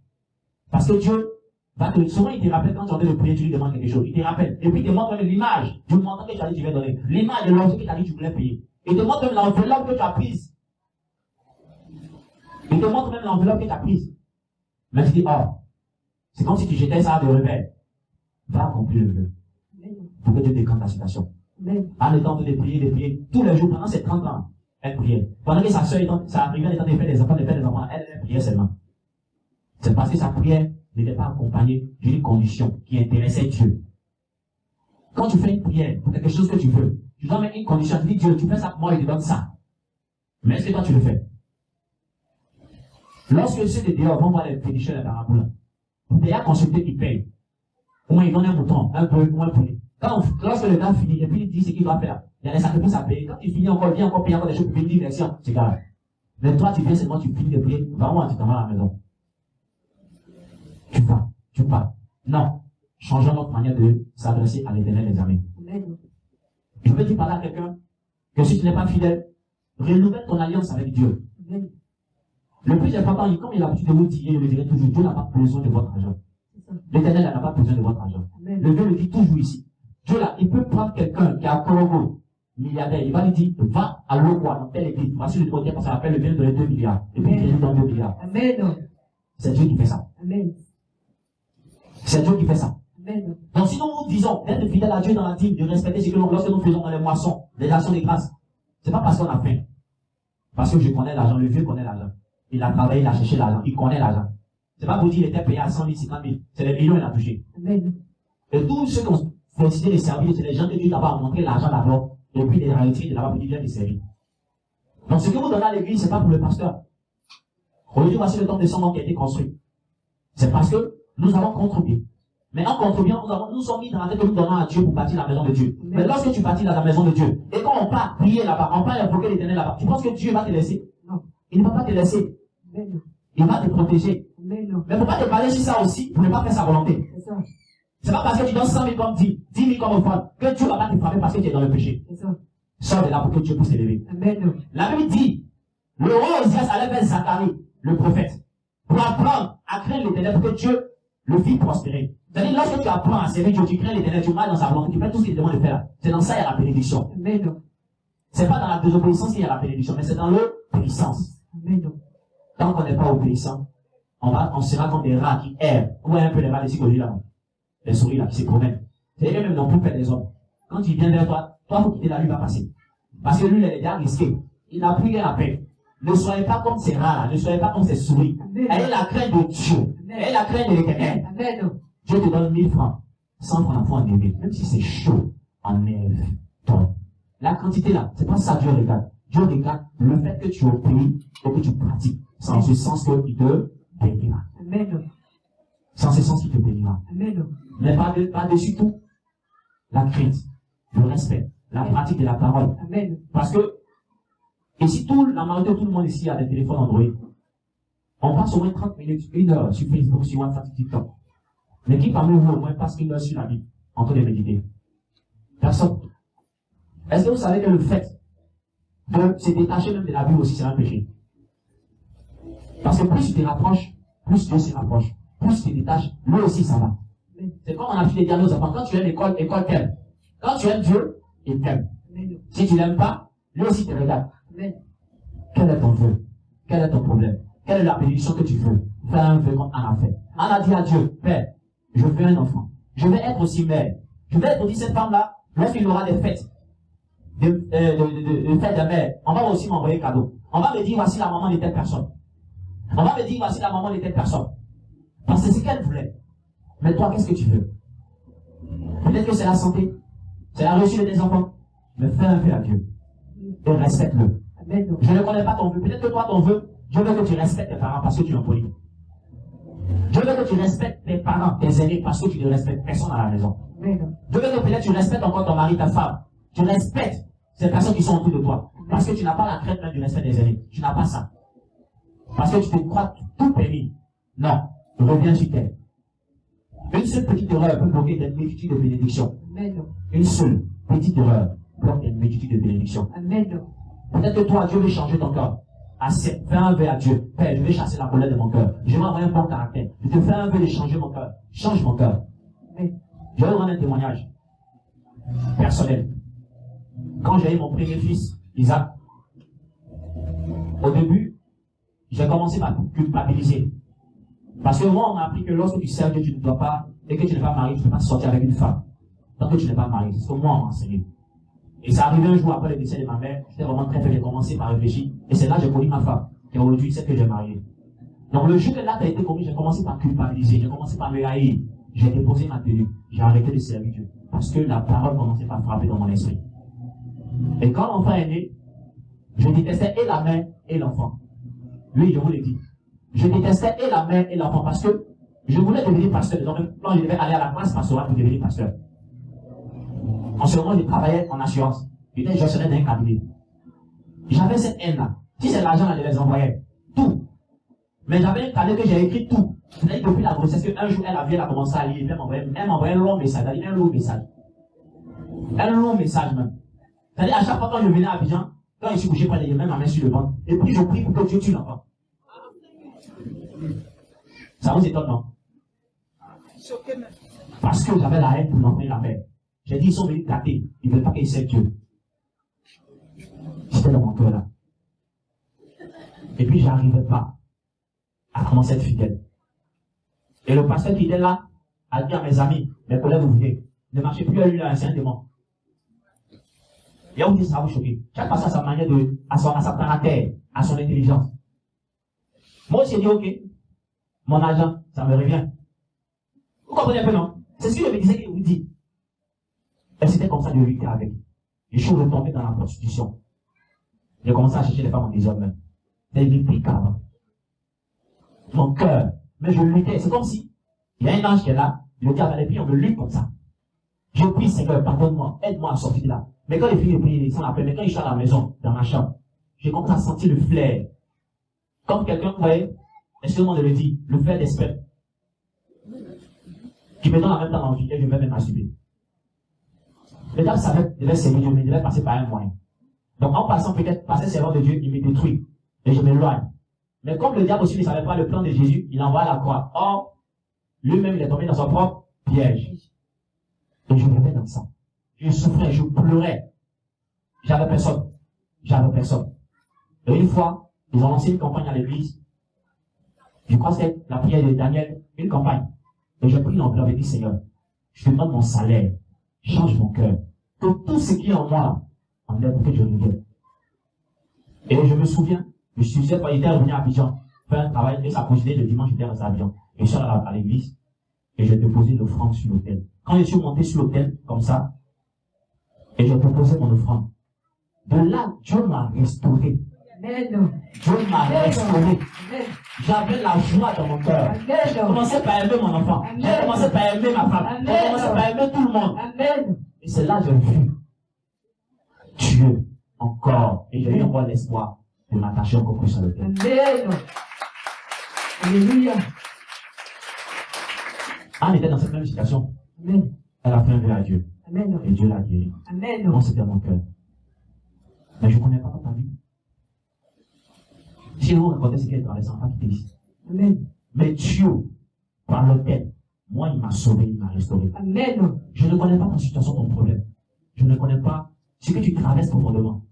Parce que Dieu va te, souvent il te rappelle quand tu es en train de prier, tu lui demandes quelque chose. Il te rappelle. Et puis il te montre même l'image du montant que tu as dit tu vas donner. L'image de l'objet que tu as dit tu voulais payer. Il te montre même l'enveloppe que tu as prise. Il te montre même l'enveloppe que tu as prise. Mais tu dis, oh, c'est comme si tu jetais ça de revers. Va accomplir le vœu. Pour que Dieu décante la situation. En étant de prier, tous les jours, pendant ces 30 ans, elle priait. Pendant que sa soeur, ça arrivait, elle était en train de faire des enfants, elle priait seulement. C'est parce que sa prière n'était pas accompagnée d'une condition qui intéressait Dieu. Quand tu fais une prière pour quelque chose que tu veux, tu dois mettre une condition, tu dis Dieu, tu fais ça pour moi, je te donne ça. Mais est-ce que toi tu le fais? Lorsque ceux de dehors vont voir les féticheurs de la parabole, pour déjà consulter qui paye, au moins ils donnent un mouton, un peu, ou un poulet. Lorsque le gars finit, et puis il dit ce qu'il doit faire, il y a des sacrifices à payer. Quand il finit encore, il vient encore payer encore des choses pour payer une direction, c'est grave. Mais toi, tu viens seulement, tu finis de prier, vraiment, tu t'en vas à la maison. Tu pars. Non. Changeons notre manière de s'adresser à l'Éternel des armées. Je veux dire par là à quelqu'un que si tu n'es pas fidèle, renouvelle ton alliance avec Dieu. Le plus important, comme il a l'habitude de vous dire, je le dirai toujours, Dieu n'a pas besoin de votre argent. L'Éternel n'a pas besoin de votre argent. Le Dieu le dit toujours ici. Dieu là, il peut prendre quelqu'un qui est à Congo, milliardaire, il va lui dire, va à Lokwa, dans telle église, voici le côté, parce qu'on appelle le bien de 2 milliards. Et puis il est dans 2 milliards. Amen. C'est Dieu qui fait ça. Amen. C'est Dieu qui fait ça. Amen. Donc sinon nous disons d'être fidèle à Dieu dans la dîme, de respecter ce que lorsque nous faisons dans les moissons, les actions de grâce. C'est pas parce qu'on a faim. Parce que je connais l'argent, le vieux connaît l'argent. Il a travaillé, il a cherché l'argent, il connaît l'argent. C'est pas pour dire qu'il était payé à 100 000, 50 000. C'est les millions qu'il a touché. Amen. Et tous ceux qui ont décidé de servir, c'est les gens que Dieu d'abord a montré l'argent d'abord, et puis les réalités de là-bas pour dire viens de servir. Donc ce que vous donnez à l'église, c'est pas pour le pasteur. Aujourd'hui, voici le temps de son nom qui a été construit. C'est parce que nous avons contribué. Mais en contribuant, nous sommes mis dans la tête que nous donnons à Dieu pour bâtir la maison de Dieu. Mais lorsque tu bâtis dans la maison de Dieu, et quand on part prier là-bas, on part invoquer l'Éternel là-bas, tu penses que Dieu va te laisser? Non. Il ne va pas te laisser. Amen. Il va te protéger. Amen. Mais il ne faut pas te baser sur ça aussi pour ne pas faire sa volonté. C'est ça. C'est pas parce que tu donnes 100 000 comme 10 000 comme offrande, que Dieu va pas te frapper parce que tu es dans le péché. C'est ça. Sors de là pour que Dieu puisse t'élever. Amen. La Bible dit, le roi Osias allait vers Zacharie, le prophète, pour apprendre à craindre l'Éternel pour que Dieu le fit prospérer. C'est-à-dire, lorsque tu apprends à servir Dieu, tu crains l'Éternel, tu marches dans sa volonté, tu fais tout ce qu'il te demande de faire. C'est dans ça qu'il y a la bénédiction. Amen. C'est pas dans la désobéissance qu'il y a la bénédiction, mais c'est dans l'obéissance. Amen. Tant qu'on n'est pas obéissant, on sera comme des rats qui errent. Vous voyez un peu les rats ici aujourd'hui là. Les souris là qui se promènent. C'est eux-mêmes n'ont plus fait des hommes. Quand il vient vers toi, il faut quitter la lui va passer. Parce que lui, il est déjà risqué. Il n'a plus rien à perdre. Ne soyez pas comme ces rats là, ne soyez pas comme ces souris. Ayez la crainte de Dieu. Ayez la crainte de l'Éternel. Amen. Dieu te donne 1000 francs. 100 francs en enlever. Même si c'est chaud, enlève-toi. La quantité là, c'est pas ça Dieu regarde. Dieu regarde le fait que tu obéis et que tu pratiques. C'est en ce sens qu'il te bénira. Amen. C'est en ce sens qu'il te bénira. Amen. Mais par-dessus tout, la crainte, le respect, la pratique de la parole. Amen. Parce que, et si la majorité de tout le monde ici a des téléphones Android, on passe au moins 30 minutes, 1 heure sur Facebook, sur WhatsApp, sur TikTok. Mais qui parmi vous au moins passe 1 heure sur la Bible, en train de méditer? Personne. Est-ce que vous savez que le fait de se détacher même de la Bible aussi, c'est un péché? Parce que plus tu te rapproches, plus Dieu se rapproche. Plus tu te détaches, lui aussi ça va. C'est comme on a pu les dire à nos enfants, quand tu aimes l'école t'aime. Quand tu aimes Dieu, il t'aime. Si tu l'aimes pas, lui aussi te regarde. Quel est ton vœu? Quel est ton problème? Quelle est la bénédiction que tu veux? Fais un vœu comme Anna a fait. Anna a dit à Dieu, Père, je veux un enfant. Je vais être aussi mère. Je vais être aussi cette femme-là, lorsqu'il y aura des fêtes. Des fêtes de mère. On va aussi m'envoyer cadeau. On va me dire, voici la maman de telle personne. On va me dire, voici la maman de telle personne. Parce que c'est ce qu'elle voulait. Mais toi, qu'est-ce que tu veux? Peut-être que c'est la santé. C'est la réussite de tes enfants. Mais fais un vœu à Dieu. Et respecte-le. Je ne connais pas ton vœu. Peut-être que toi, ton vœu, Dieu veut que tu respectes tes parents parce que tu es poli. Dieu veut que tu respectes tes parents, tes aînés, parce que tu ne respectes personne à la maison. Dieu veut que peut-être tu respectes encore ton mari, ta femme. Tu respectes ces personnes qui sont autour de toi. Parce que tu n'as pas la crainte même du respect des aînés. Tu n'as pas ça. Parce que tu te crois tout permis. Non. Reviens sur terre. Une seule petite erreur peut bloquer des multitudes de bénédictions. Une seule petite erreur bloque des multitudes de bénédictions. Peut-être que toi, Dieu veut changer ton cœur. Assez, fais un vœu à Dieu. Père, je vais chasser la colère de mon cœur. Je vais avoir un bon caractère. Je te fais un vœu de changer mon cœur. Change mon cœur. Je vais vous rendre un témoignage personnel. Quand j'ai eu mon premier fils, Isaac, au début, j'ai commencé par culpabiliser. Parce que moi, on m'a appris que lorsque tu sers Dieu, tu ne dois pas, et que tu n'es pas marié, tu ne peux pas sortir avec une femme. Tant que tu n'es pas marié. C'est ce que moi, on m'a enseigné. Et ça arrivé un jour après le décès de ma mère, j'étais vraiment très faible, j'ai commencé par réfléchir. Et c'est là que j'ai connu ma femme, qui aujourd'hui celle que j'ai mariée. Donc le jour que l'acte a été commis, j'ai commencé par culpabiliser, j'ai commencé par me haïr. J'ai déposé ma tenue, j'ai arrêté de servir Dieu. Parce que la parole commençait par frapper dans mon esprit. Et quand l'enfant est né, je détestais et la mère et l'enfant. Oui, je vous l'ai dit. Je détestais et la mère et l'enfant parce que je voulais devenir pasteur. Donc, quand je devais aller à la classe pastorale pour devenir pasteur. En ce moment, je travaillais en assurance. J'étais gestionnaire d'un cabinet. J'avais cette haine-là. Si c'est l'argent, je les envoyais. Tout. Mais j'avais un cadet que j'ai écrit tout. C'est-à-dire depuis la grossesse, qu'un jour, elle a commencé à lire. Elle m'envoyait un long message. Elle dit un long message. Un long message même. C'est-à-dire à chaque fois quand je venais à Abidjan, quand je suis couché près de lui, même ma main sur le ventre. Et puis je prie pour que Dieu tue l'enfant. Ça vous étonne, non? Parce que j'avais la haine pour l'enfant et la mère. J'ai dit, ils sont venus gâter. Ils ne veulent pas qu'ils servent Dieu. C'était dans mon cœur là. Et puis, je n'arrivais pas à commencer à être fidèle. Et le pasteur qui était là a dit à mes amis, mes collègues ouvriers, ne marchez plus à lui là, c'est un démon. Et on dit, ça va vous choquer. Chaque pasteur a sa manière à sa caractère, à son intelligence. Moi aussi, j'ai dit, ok, mon argent, ça me revient. Vous comprenez un peu, non? C'est ce que je me disais qu'il vous dit. Et c'était comme ça que je luttais avec. Je suis retombé dans la prostitution. J'ai commencé à chercher les femmes en désordre. C'est irréplicable. Mon cœur. Mais je luttais. C'est comme si il y a un ange qui est là. Le diable a les pieds, on me lutte comme ça. Je prie, Seigneur, pardonne-moi, aide-moi à sortir de là. Mais quand il finit de prier, il s'en appelle. Mais quand il est à la maison, dans ma chambre, j'ai commencé à sentir le flair. Comme quelqu'un, vous voyez, excusez-moi de le dire, le flair d'esprit. Qui me donne en même temps l'envie et je vais même masturber. Le diable savait qu'il devait servir Dieu, mais il devait passer par un moyen. Donc en passant peut-être par ces servants de Dieu, il me détruit. Et je m'éloigne. Mais comme le diable aussi ne savait pas le plan de Jésus, il envoie la croix. Or, lui-même, il est tombé dans son propre piège. Et je me mets dans ça. Je souffrais, je pleurais. J'avais personne. Et une fois, ils ont lancé une campagne à l'église. Je crois que c'était la prière de Daniel, une campagne. Et j'ai pris l'ampleur et dit, Seigneur, je te demande mon salaire. Change mon cœur. Que tout ce qui est en moi, en est pour que je revienne. Et je me souviens, je suis cette fois, il était revenu à Abidjan, faire un travail, et ça coïncidait le dimanche, j'étais à Abidjan. Et je suis allé à l'église, et j'ai déposé l'offrande sur l'autel. Quand je suis monté sur l'autel, comme ça, et j'ai déposé mon offrande, de là, Dieu m'a restauré. Dieu m'a restauré. J'avais la joie dans mon cœur. J'ai commencé par aimer mon enfant. J'ai commencé par aimer ma femme. J'ai commencé par aimer tout le monde. Et c'est là que j'ai vu Dieu encore. Et j'ai eu encore l'espoir de m'attacher encore plus à l'autel. Alléluia. Anne était dans cette même situation. Amen. Elle a fait un vœu à Dieu. Amen. Et Dieu l'a guéri. Amen. Moi, c'était mon cœur. Mais je ne connais pas ta vie. Si vous racontez ce qui est dans les enfants qui disent. Amen. Mais Dieu, par l'autel, moi, il m'a sauvé, il m'a restauré. Amen. Je ne connais pas ta situation, ton problème. Je ne connais pas ce que tu traverses profondément.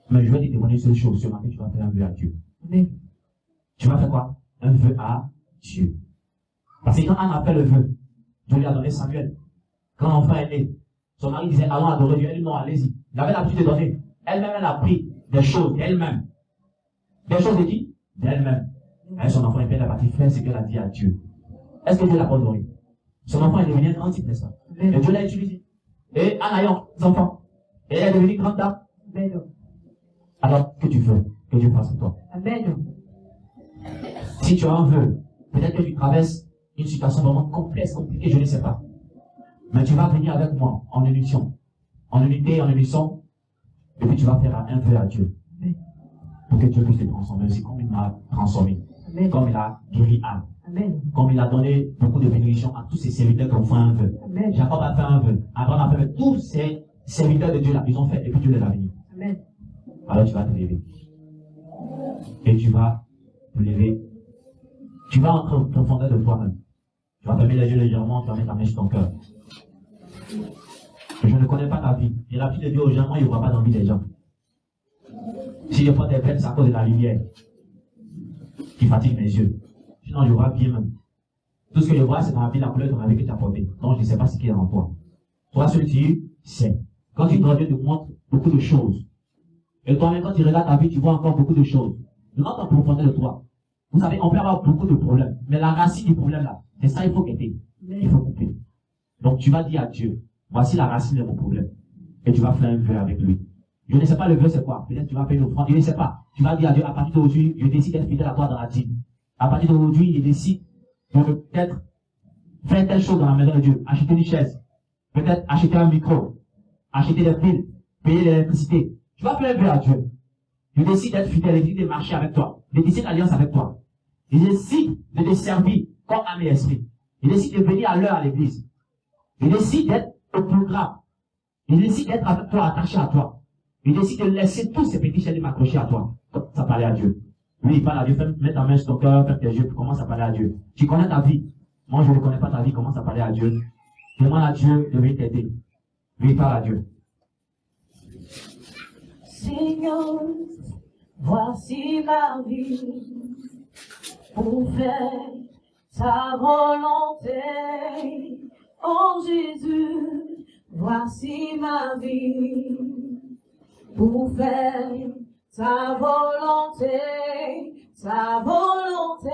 Mais je vais te demander une seule chose. Ce matin, tu vas faire un vœu à Dieu. Amen. Tu vas faire quoi? Un vœu à Dieu. Parce que quand Anne a fait le vœu, Dieu lui a donné Samuel. Quand l'enfant est né, son mari disait, allons adorer Dieu. Elle dit, non, allez-y. Il avait l'habitude de donner. Elle-même, elle a pris des choses d'elle-même. Des choses de qui? D'elle-même. Et son enfant est bien parti faire ce qu'elle a dit à Dieu. Est-ce que Dieu l'a pardonné? Son enfant est devenu un grand type, n'est-ce pas? Et Dieu l'a utilisé. Et Anne a eu des enfants. Et elle est devenue grande dame. Alors, que tu veux que Dieu fasse pour toi? Amen. Si tu as un vœu, peut-être que tu traverses une situation vraiment complexe, compliquée, je ne sais pas. Mais tu vas venir avec moi en unition, en unité, en unisson, et puis tu vas faire un vœu à Dieu. Pour que Dieu puisse te transformer aussi comme il m'a transformé. Amen. Comme il a guéri Anne. Amen. Comme il a donné beaucoup de bénédictions à tous ces serviteurs qui ont fait un vœu. Amen. Jacob a fait un vœu. Abraham a fait tous ces serviteurs de Dieu là, ils ont fait, et puis Dieu les a bénis. Amen. Alors tu vas te lever. Et tu vas te lever. Tu vas entrer au profondeur de toi-même. Tu vas fermer les yeux légèrement, tu vas mettre ta main sur ton cœur. Je ne connais pas ta vie. J'ai l'habitude de dire aux gens, moi, il ne voit pas dans la vie des gens. Si je prends des peines, c'est à cause de la lumière qui fatigue mes yeux. Sinon, je vois bien même. Tout ce que je vois, c'est dans la vie, la couleur de la vie que tu as portée. Donc, je ne sais pas ce qu'il y a en toi. Toi, ce que tu sais. Quand tu dois, Dieu te montre beaucoup de choses. Et toi-même, quand tu regardes ta vie, tu vois encore beaucoup de choses. Tu rentres en profondeur de toi. Vous savez, on peut avoir beaucoup de problèmes. Mais la racine du problème là, c'est ça, il faut quitter. Il faut couper. Donc, tu vas dire à Dieu, voici la racine de mon problème. Et tu vas faire un vœu avec lui. Je ne sais pas le vœu c'est quoi. Peut-être tu vas faire une offrande. Je ne sais pas. Tu vas dire à Dieu, à partir d'aujourd'hui, je décide d'être fidèle à toi dans la dîme. À partir d'aujourd'hui, je décide de peut-être faire telle chose dans la maison de Dieu. Acheter une chaise. Peut-être acheter un micro. Acheter des piles. Payer l'électricité. Tu vas faire un vœu à Dieu. Je décide d'être fidèle. Je décide de marcher avec toi. Je décide d'alliance avec toi. Je décide de te servir comme âme et esprit. Je décide de venir à l'heure à l'église. Je décide d'être au programme. Je décide d'être avec toi, attaché à toi. Je décide de laisser tous ces petits chaînes m'accrocher à toi. Ça parlait à Dieu. Lui, il parle à Dieu. Mets ta main sur ton cœur, ferme tes yeux, commence à parler à Dieu. Tu connais ta vie. Moi, je ne connais pas ta vie, commence à parler à Dieu. Demande à Dieu de venir t'aider. Lui parle à Dieu. Seigneur, voici ma vie pour faire ta volonté. Oh Jésus, voici ma vie pour faire ta volonté, ta volonté.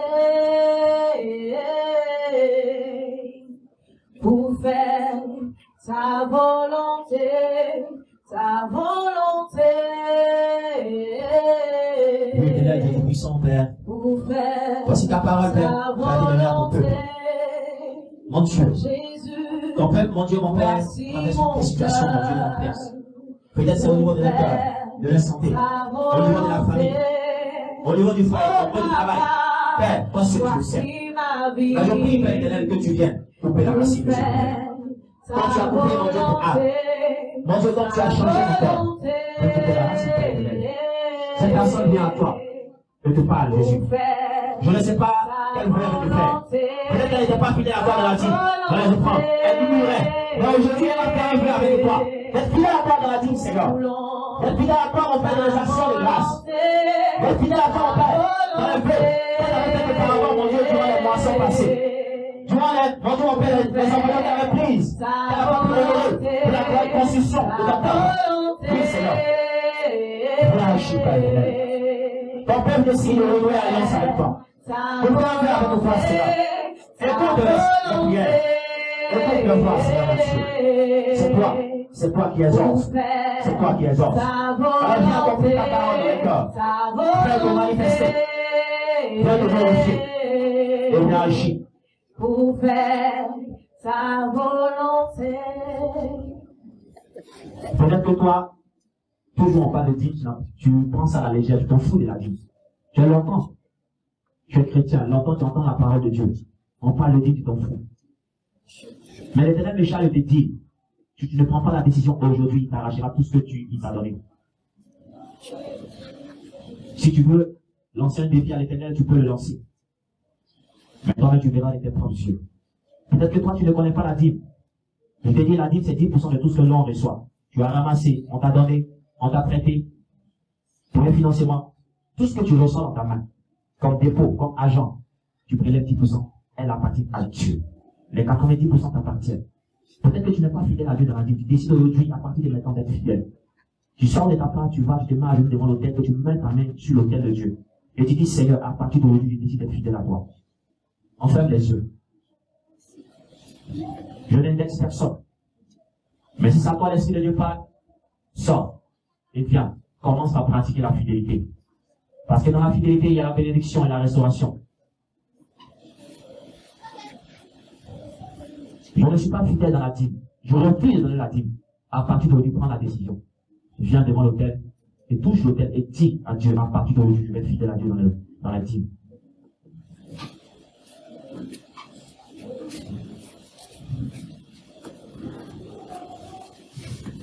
Pour faire ta volonté, ta volonté. Oui, Éternel Dieu Tout-Puissant, Père. Pour faire Voici ta parole, Père. ta Tu as donné à ton peuple. volonté. Mon Dieu, Jésus, ton peuple, mon Dieu, mon Père, voici traverse mon des situations, mon Dieu, cœur. complexes. Peut-être c'est au niveau de la cœur, de la santé, au niveau de la famille, au niveau du foyer, au niveau du travail. Père, toi seul tu le sais. Mais je prie, Père éternel, que tu viennes couper la racine de ce problème. Quand tu as coupé, mon Dieu, ton âme, mon Dieu, quand tu as changé mon cœur, de couper la racine, Père éternel. Cette personne vient à toi, et te parle, Jésus. Je ne sais pas quelle voie elle veut faire. Peut-être qu'elle n'était pas fidèle à toi dans la dîme. Voilà, je prends. Elle ignorait. Mais aujourd'hui, elle va faire un vœu avec toi. D'être fidèle à toi dans la dîme, Seigneur. D'être fidèle à toi, mon Père, dans les actions de grâce. D'être fidèle à toi, mon Père, dans le vœu. Qu'elle avait fait auparavant, mon Dieu, durant les moissons passées. Durant mon Dieu, mon Père, les envoyants qu'elle avait prises. Qu'elle n'a pas pu honorer pour la grande construction de ta table. Oui, Seigneur. Blanchis, Père éternel. Ton peuple décide de renouer alliance avec toi. Je veux en faire avec toi, Seigneur. Écoute la prière. Écoute le voix, Seigneur, monsieur. C'est toi qui exauces. C'est toi qui exauces. Alors viens accomplir ta parole dans les cœurs. Viens te manifester. Viens te glorifier. Et viens agir. Pour faire ta volonté. Peut-être que toi, toujours on parle de dîme, tu penses à la légère, tu t'en fous de la dîme. Tu l'entends. Tu es chrétien, longtemps tu entends la parole de Dieu. On parle de dîme, tu t'en fous. Mais l'Éternel Méchal te dit, si tu ne prends pas la décision aujourd'hui, il t'arrachera tout ce que il t'a donné. Si tu veux lancer un défi à l'Éternel, tu peux le lancer. Mais toi-même, tu verras avec tes propres yeux. Peut-être que toi, tu ne connais pas la dîme. Je te dis, la dîme, c'est 10% de tout ce que l'on reçoit. Tu as ramassé, on t'a donné, on t'a prêté, pour le financement. Tout ce que tu reçois dans ta main, comme dépôt, comme agent, tu prélèves 10%. Elle appartient à Dieu. Les 90% t'appartiennent. Peut-être que tu n'es pas fidèle à Dieu dans la dîme. Tu décides aujourd'hui, à partir de maintenant, d'être fidèle. Tu sors de ta part, tu vas, tu te mets à genoux devant l'autel, que tu mets ta main sur l'autel de Dieu. Et tu dis, Seigneur, à partir d'aujourd'hui, je décide d'être fidèle à toi. On ferme les yeux. Je n'indexe personne. Mais si ça toi l'Esprit de Dieu parle, sors et viens, commence à pratiquer la fidélité. Parce que dans la fidélité, il y a la bénédiction et la restauration. Je ne suis pas fidèle dans la dîme. Je refuse de donner la dîme. À partir d'aujourd'hui, prends la décision. Viens devant l'autel et touche l'autel et dis à Dieu, à partir d'aujourd'hui, je vais être fidèle à Dieu dans la dîme.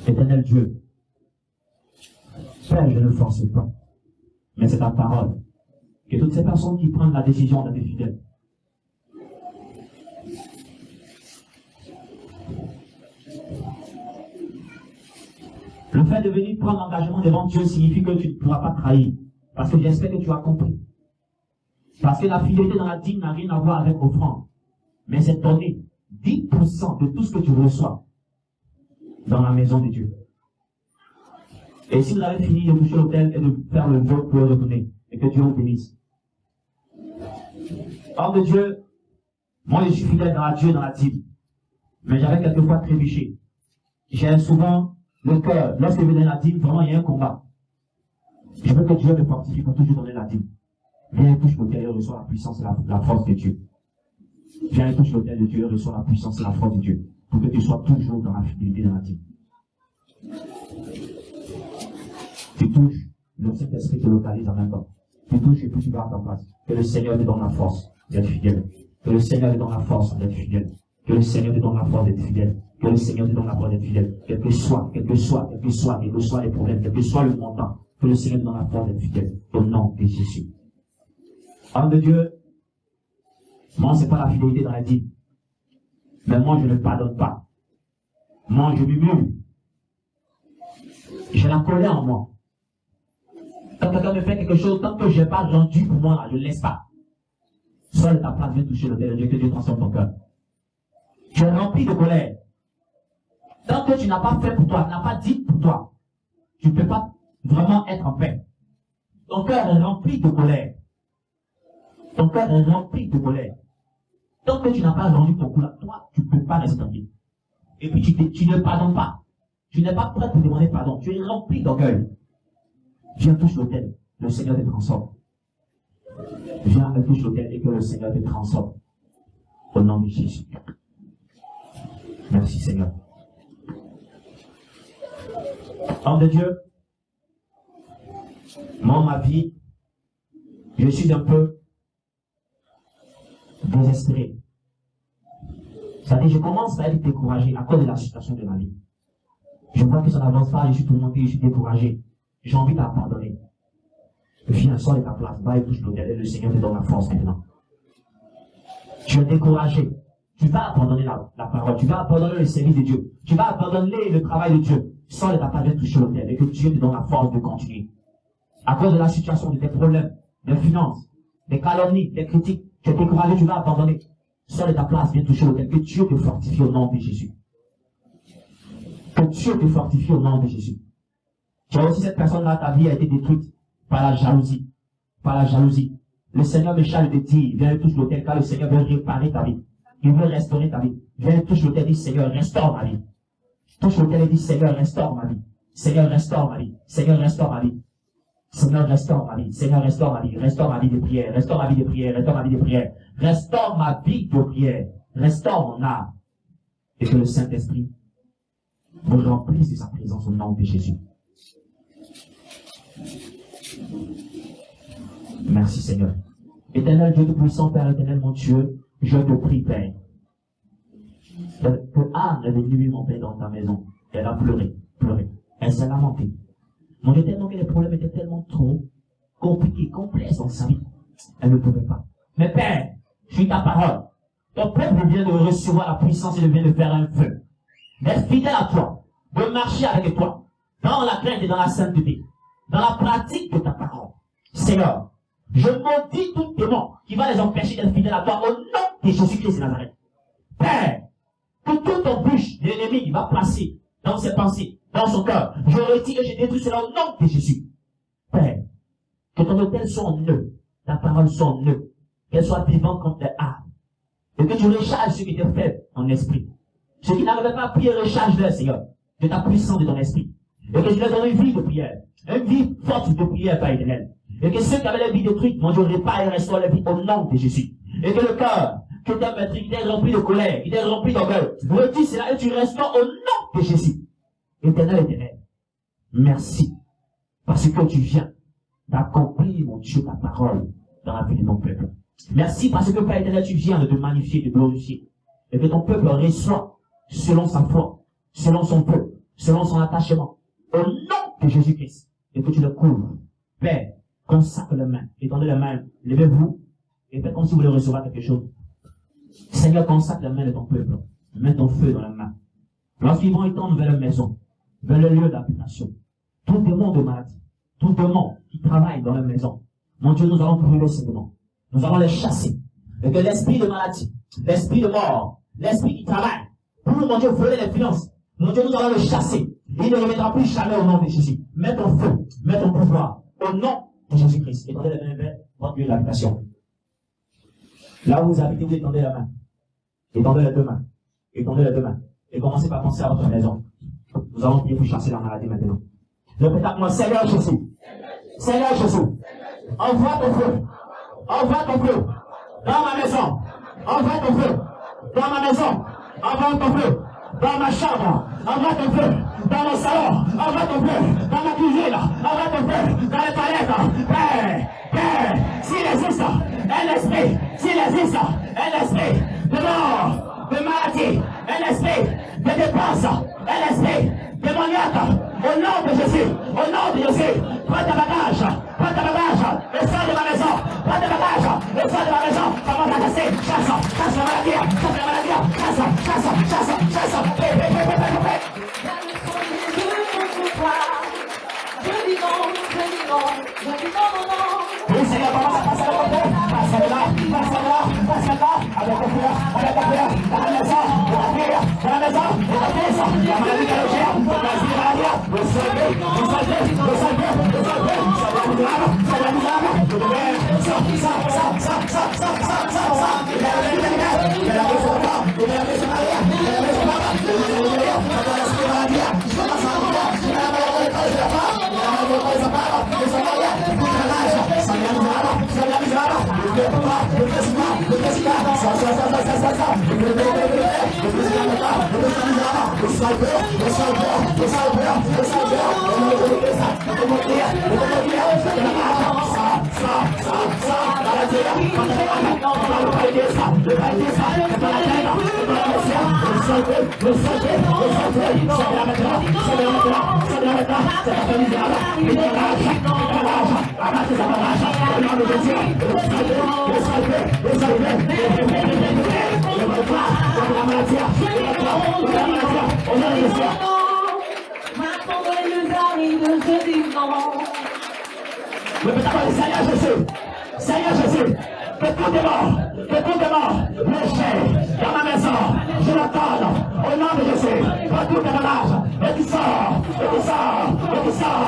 Éternel Dieu, Père, je ne force pas, mais c'est ta parole. Que toutes ces personnes qui prennent la décision d'être fidèles, le fait de venir prendre l'engagement devant Dieu signifie que tu ne pourras pas trahir. Parce que j'espère que tu as compris. Parce que la fidélité dans la dîme n'a rien à voir avec offrande. Mais c'est donner 10% de tout ce que tu reçois dans la maison de Dieu. Et si vous avez fini de toucher l'autel et de faire le vœu pour le retourner, et que Dieu vous bénisse. Homme de Dieu, moi je suis fidèle dans Dieu dans la dîme. Mais j'avais quelquefois trébuché. J'ai souvent le cœur, lorsque je vais donner la dîme, vraiment il y a un combat. Je veux que Dieu me fortifie pour toujours donner la dîme. Viens et touche l'autel et reçois la puissance et la force de Dieu. Viens et touche l'autel de Dieu et reçois la puissance et la force de Dieu. Pour que tu sois toujours dans la fidélité dans la dîme. Tu touches, le Saint-Esprit te localise en même temps. Tu touches et puis tu vas à ta place. Que le Seigneur te donne la force d'être fidèle. Que le Seigneur te donne la force d'être fidèle. Que le Seigneur te donne la force d'être fidèle. Que le Seigneur te donne la force d'être fidèle. Quel que soit les problèmes, quel que soit le montant, que le Seigneur te donne la force d'être fidèle. Au nom de Jésus. Homme de Dieu, moi, c'est pas la fidélité dans la dîme. Mais moi, je ne pardonne pas. Moi, je murmure. J'ai la colère en moi. Quand quelqu'un me fait quelque chose, tant que je n'ai pas rendu pour moi, là, je ne laisse pas. Seule ta place vient toucher l'autel de Dieu, que Dieu transforme ton cœur. Tu es rempli de colère. Tant que tu n'as pas fait pour toi, tu n'as pas dit pour toi, tu ne peux pas vraiment être en paix. Ton cœur est rempli de colère. Ton cœur est rempli de colère. Tant que tu n'as pas rendu ton coup là, toi, tu ne peux pas rester tranquille. Et puis tu ne pardonnes pas. Tu n'es pas prêt pour demander pardon. Tu es rempli d'orgueil. Viens, touche l'autel. Le Seigneur te transforme. Viens, touche l'autel et que le Seigneur te transforme. Au nom de Jésus. Merci Seigneur. Homme de Dieu, moi, ma vie, je suis un peu désespéré. C'est-à-dire, je commence à être découragé à cause de la situation de ma vie. Je vois que ça n'avance pas, je suis tourmenté, je suis découragé. J'ai envie d'abandonner. Viens, sors de ta place, va et touche l'autel et le Seigneur te donne la force maintenant. Tu es découragé. Tu vas abandonner la parole, tu vas abandonner le service de Dieu, tu vas abandonner le travail de Dieu. Sors de ta place, viens toucher l'autel et que Dieu te donne la force de continuer. À cause de la situation, de tes problèmes, des finances, des calomnies, des critiques, tu es découragé, tu vas abandonner. Sors de ta place, viens toucher l'autel, que Dieu te fortifie au nom de Jésus. Que Dieu te fortifie au nom de Jésus. Tu as aussi cette personne-là, ta vie a été détruite par la jalousie. Par la jalousie. Le Seigneur me charge de dire, viens touche l'autel, car le Seigneur veut réparer ta vie. Il veut restaurer ta vie. Viens touche l'autel et dis, Seigneur, restaure ma vie. Touche l'autel et dis, Seigneur, restaure ma vie. Seigneur, restaure ma vie. Seigneur, restaure ma vie. Seigneur, restaure ma vie. Seigneur, restaure ma vie. Restaure ma vie de prière. Restaure ma vie de prière. Restaure ma vie de prière. Restaure ma vie de prière. Restaure mon âme. Et que le Saint-Esprit vous remplisse de sa présence au nom de Jésus. Merci Seigneur. Éternel Dieu Tout-Puissant, Père éternel, mon Dieu, je te prie, Père, que Anne est venue, mon Père, dans ta maison. Elle a pleuré. Elle s'est lamentée. Mon Dieu, tellement que les problèmes étaient tellement trop compliqués, complexes dans sa vie. Elle ne pouvait pas. Mais Père, je suis ta parole. Ton peuple vient de recevoir la puissance et vient de faire un feu. D'être fidèle à toi. De marcher avec toi. Dans la crainte et dans la sainteté. Dans la pratique de ta parole. Seigneur, je maudis tout démon qui va les empêcher d'être fidèles à toi au nom de Jésus-Christ de Nazareth. Père, que toute embûche de l'ennemi va passer dans ses pensées, dans son cœur. Je retire et je détruis cela au nom de Jésus. Père, que ton autel soit en eux, ta parole soit en eux, qu'elle soit vivante comme tes âmes. Et que tu recharges ceux qui étaient faibles en esprit. Ceux qui n'arrivaient pas à prier, recharge-les, Seigneur, de ta puissance de ton esprit. Et que tu leur donnes une vie de prière, une vie forte de prière, Père éternel. Et que ceux qui avaient la vie détruite, mon Dieu, répare et restaure la vie au nom de Jésus. Et que le cœur, que ta maîtrise, qui est rempli de colère, qui est rempli d'orgueil, retire cela et tu restaures au nom de Jésus. Éternel, merci. Parce que tu viens d'accomplir, mon Dieu, ta parole dans la vie de mon peuple. Merci parce que, Père éternel, tu viens de te magnifier, de glorifier. Et que ton peuple reçoit selon sa foi, selon son peuple, selon son attachement. Au nom de Jésus-Christ. Et que tu le couvres. Père, consacre les mains, étendez les mains, levez-vous, et faites comme si vous voulez recevoir quelque chose. Seigneur, consacre les mains de ton peuple. Mets ton feu dans les mains. Lorsqu'ils vont étendre vers la maison, vers le lieu d'habitation, tout démon de maladie, tout démon qui travaille dans la maison, mon Dieu, nous allons brûler ces démons. Nous allons les chasser. Et que l'esprit de maladie, l'esprit de mort, l'esprit qui travaille, pour, mon Dieu, voler les finances, mon Dieu, nous allons le chasser. Il ne reviendra plus jamais au nom de Jésus. Mets ton feu, mets ton pouvoir, au nom de Jésus-Christ. Étendez les mains vers votre lieu d'habitation. Là où vous habitez, vous étendez la main. Étendez les deux mains. Étendez les deux mains. Et commencez par penser à votre maison. Nous allons prier pour chasser la maladie maintenant. Répétez avec moi, Seigneur Jésus. Seigneur Jésus. Envoie ton feu. Envoie ton feu. Dans ma maison. Envoie ton feu. Dans ma maison. Envoie ton feu. Dans ma chambre. Envoie ton feu. Dans mon salon. Envoie ton feu. Dans ma cuisine. Envoie ton feu. Dans les toilettes. Père, s'il existe un esprit, de mort, de maladie, un esprit de dépense, un esprit démoniaque, au nom de Jésus, prends ta bagage, et sors de ma maison, prends ta bagage, et sors de ma maison, comment t'as cassé, chasse la maladie, chasse, La leçon de Jésus pour toi. Seigneur Jésus, que tout est mort, le chien, dans ma maison, je l'attends, au nom de Jésus, que tout est malade, et tu sors, allez, sors,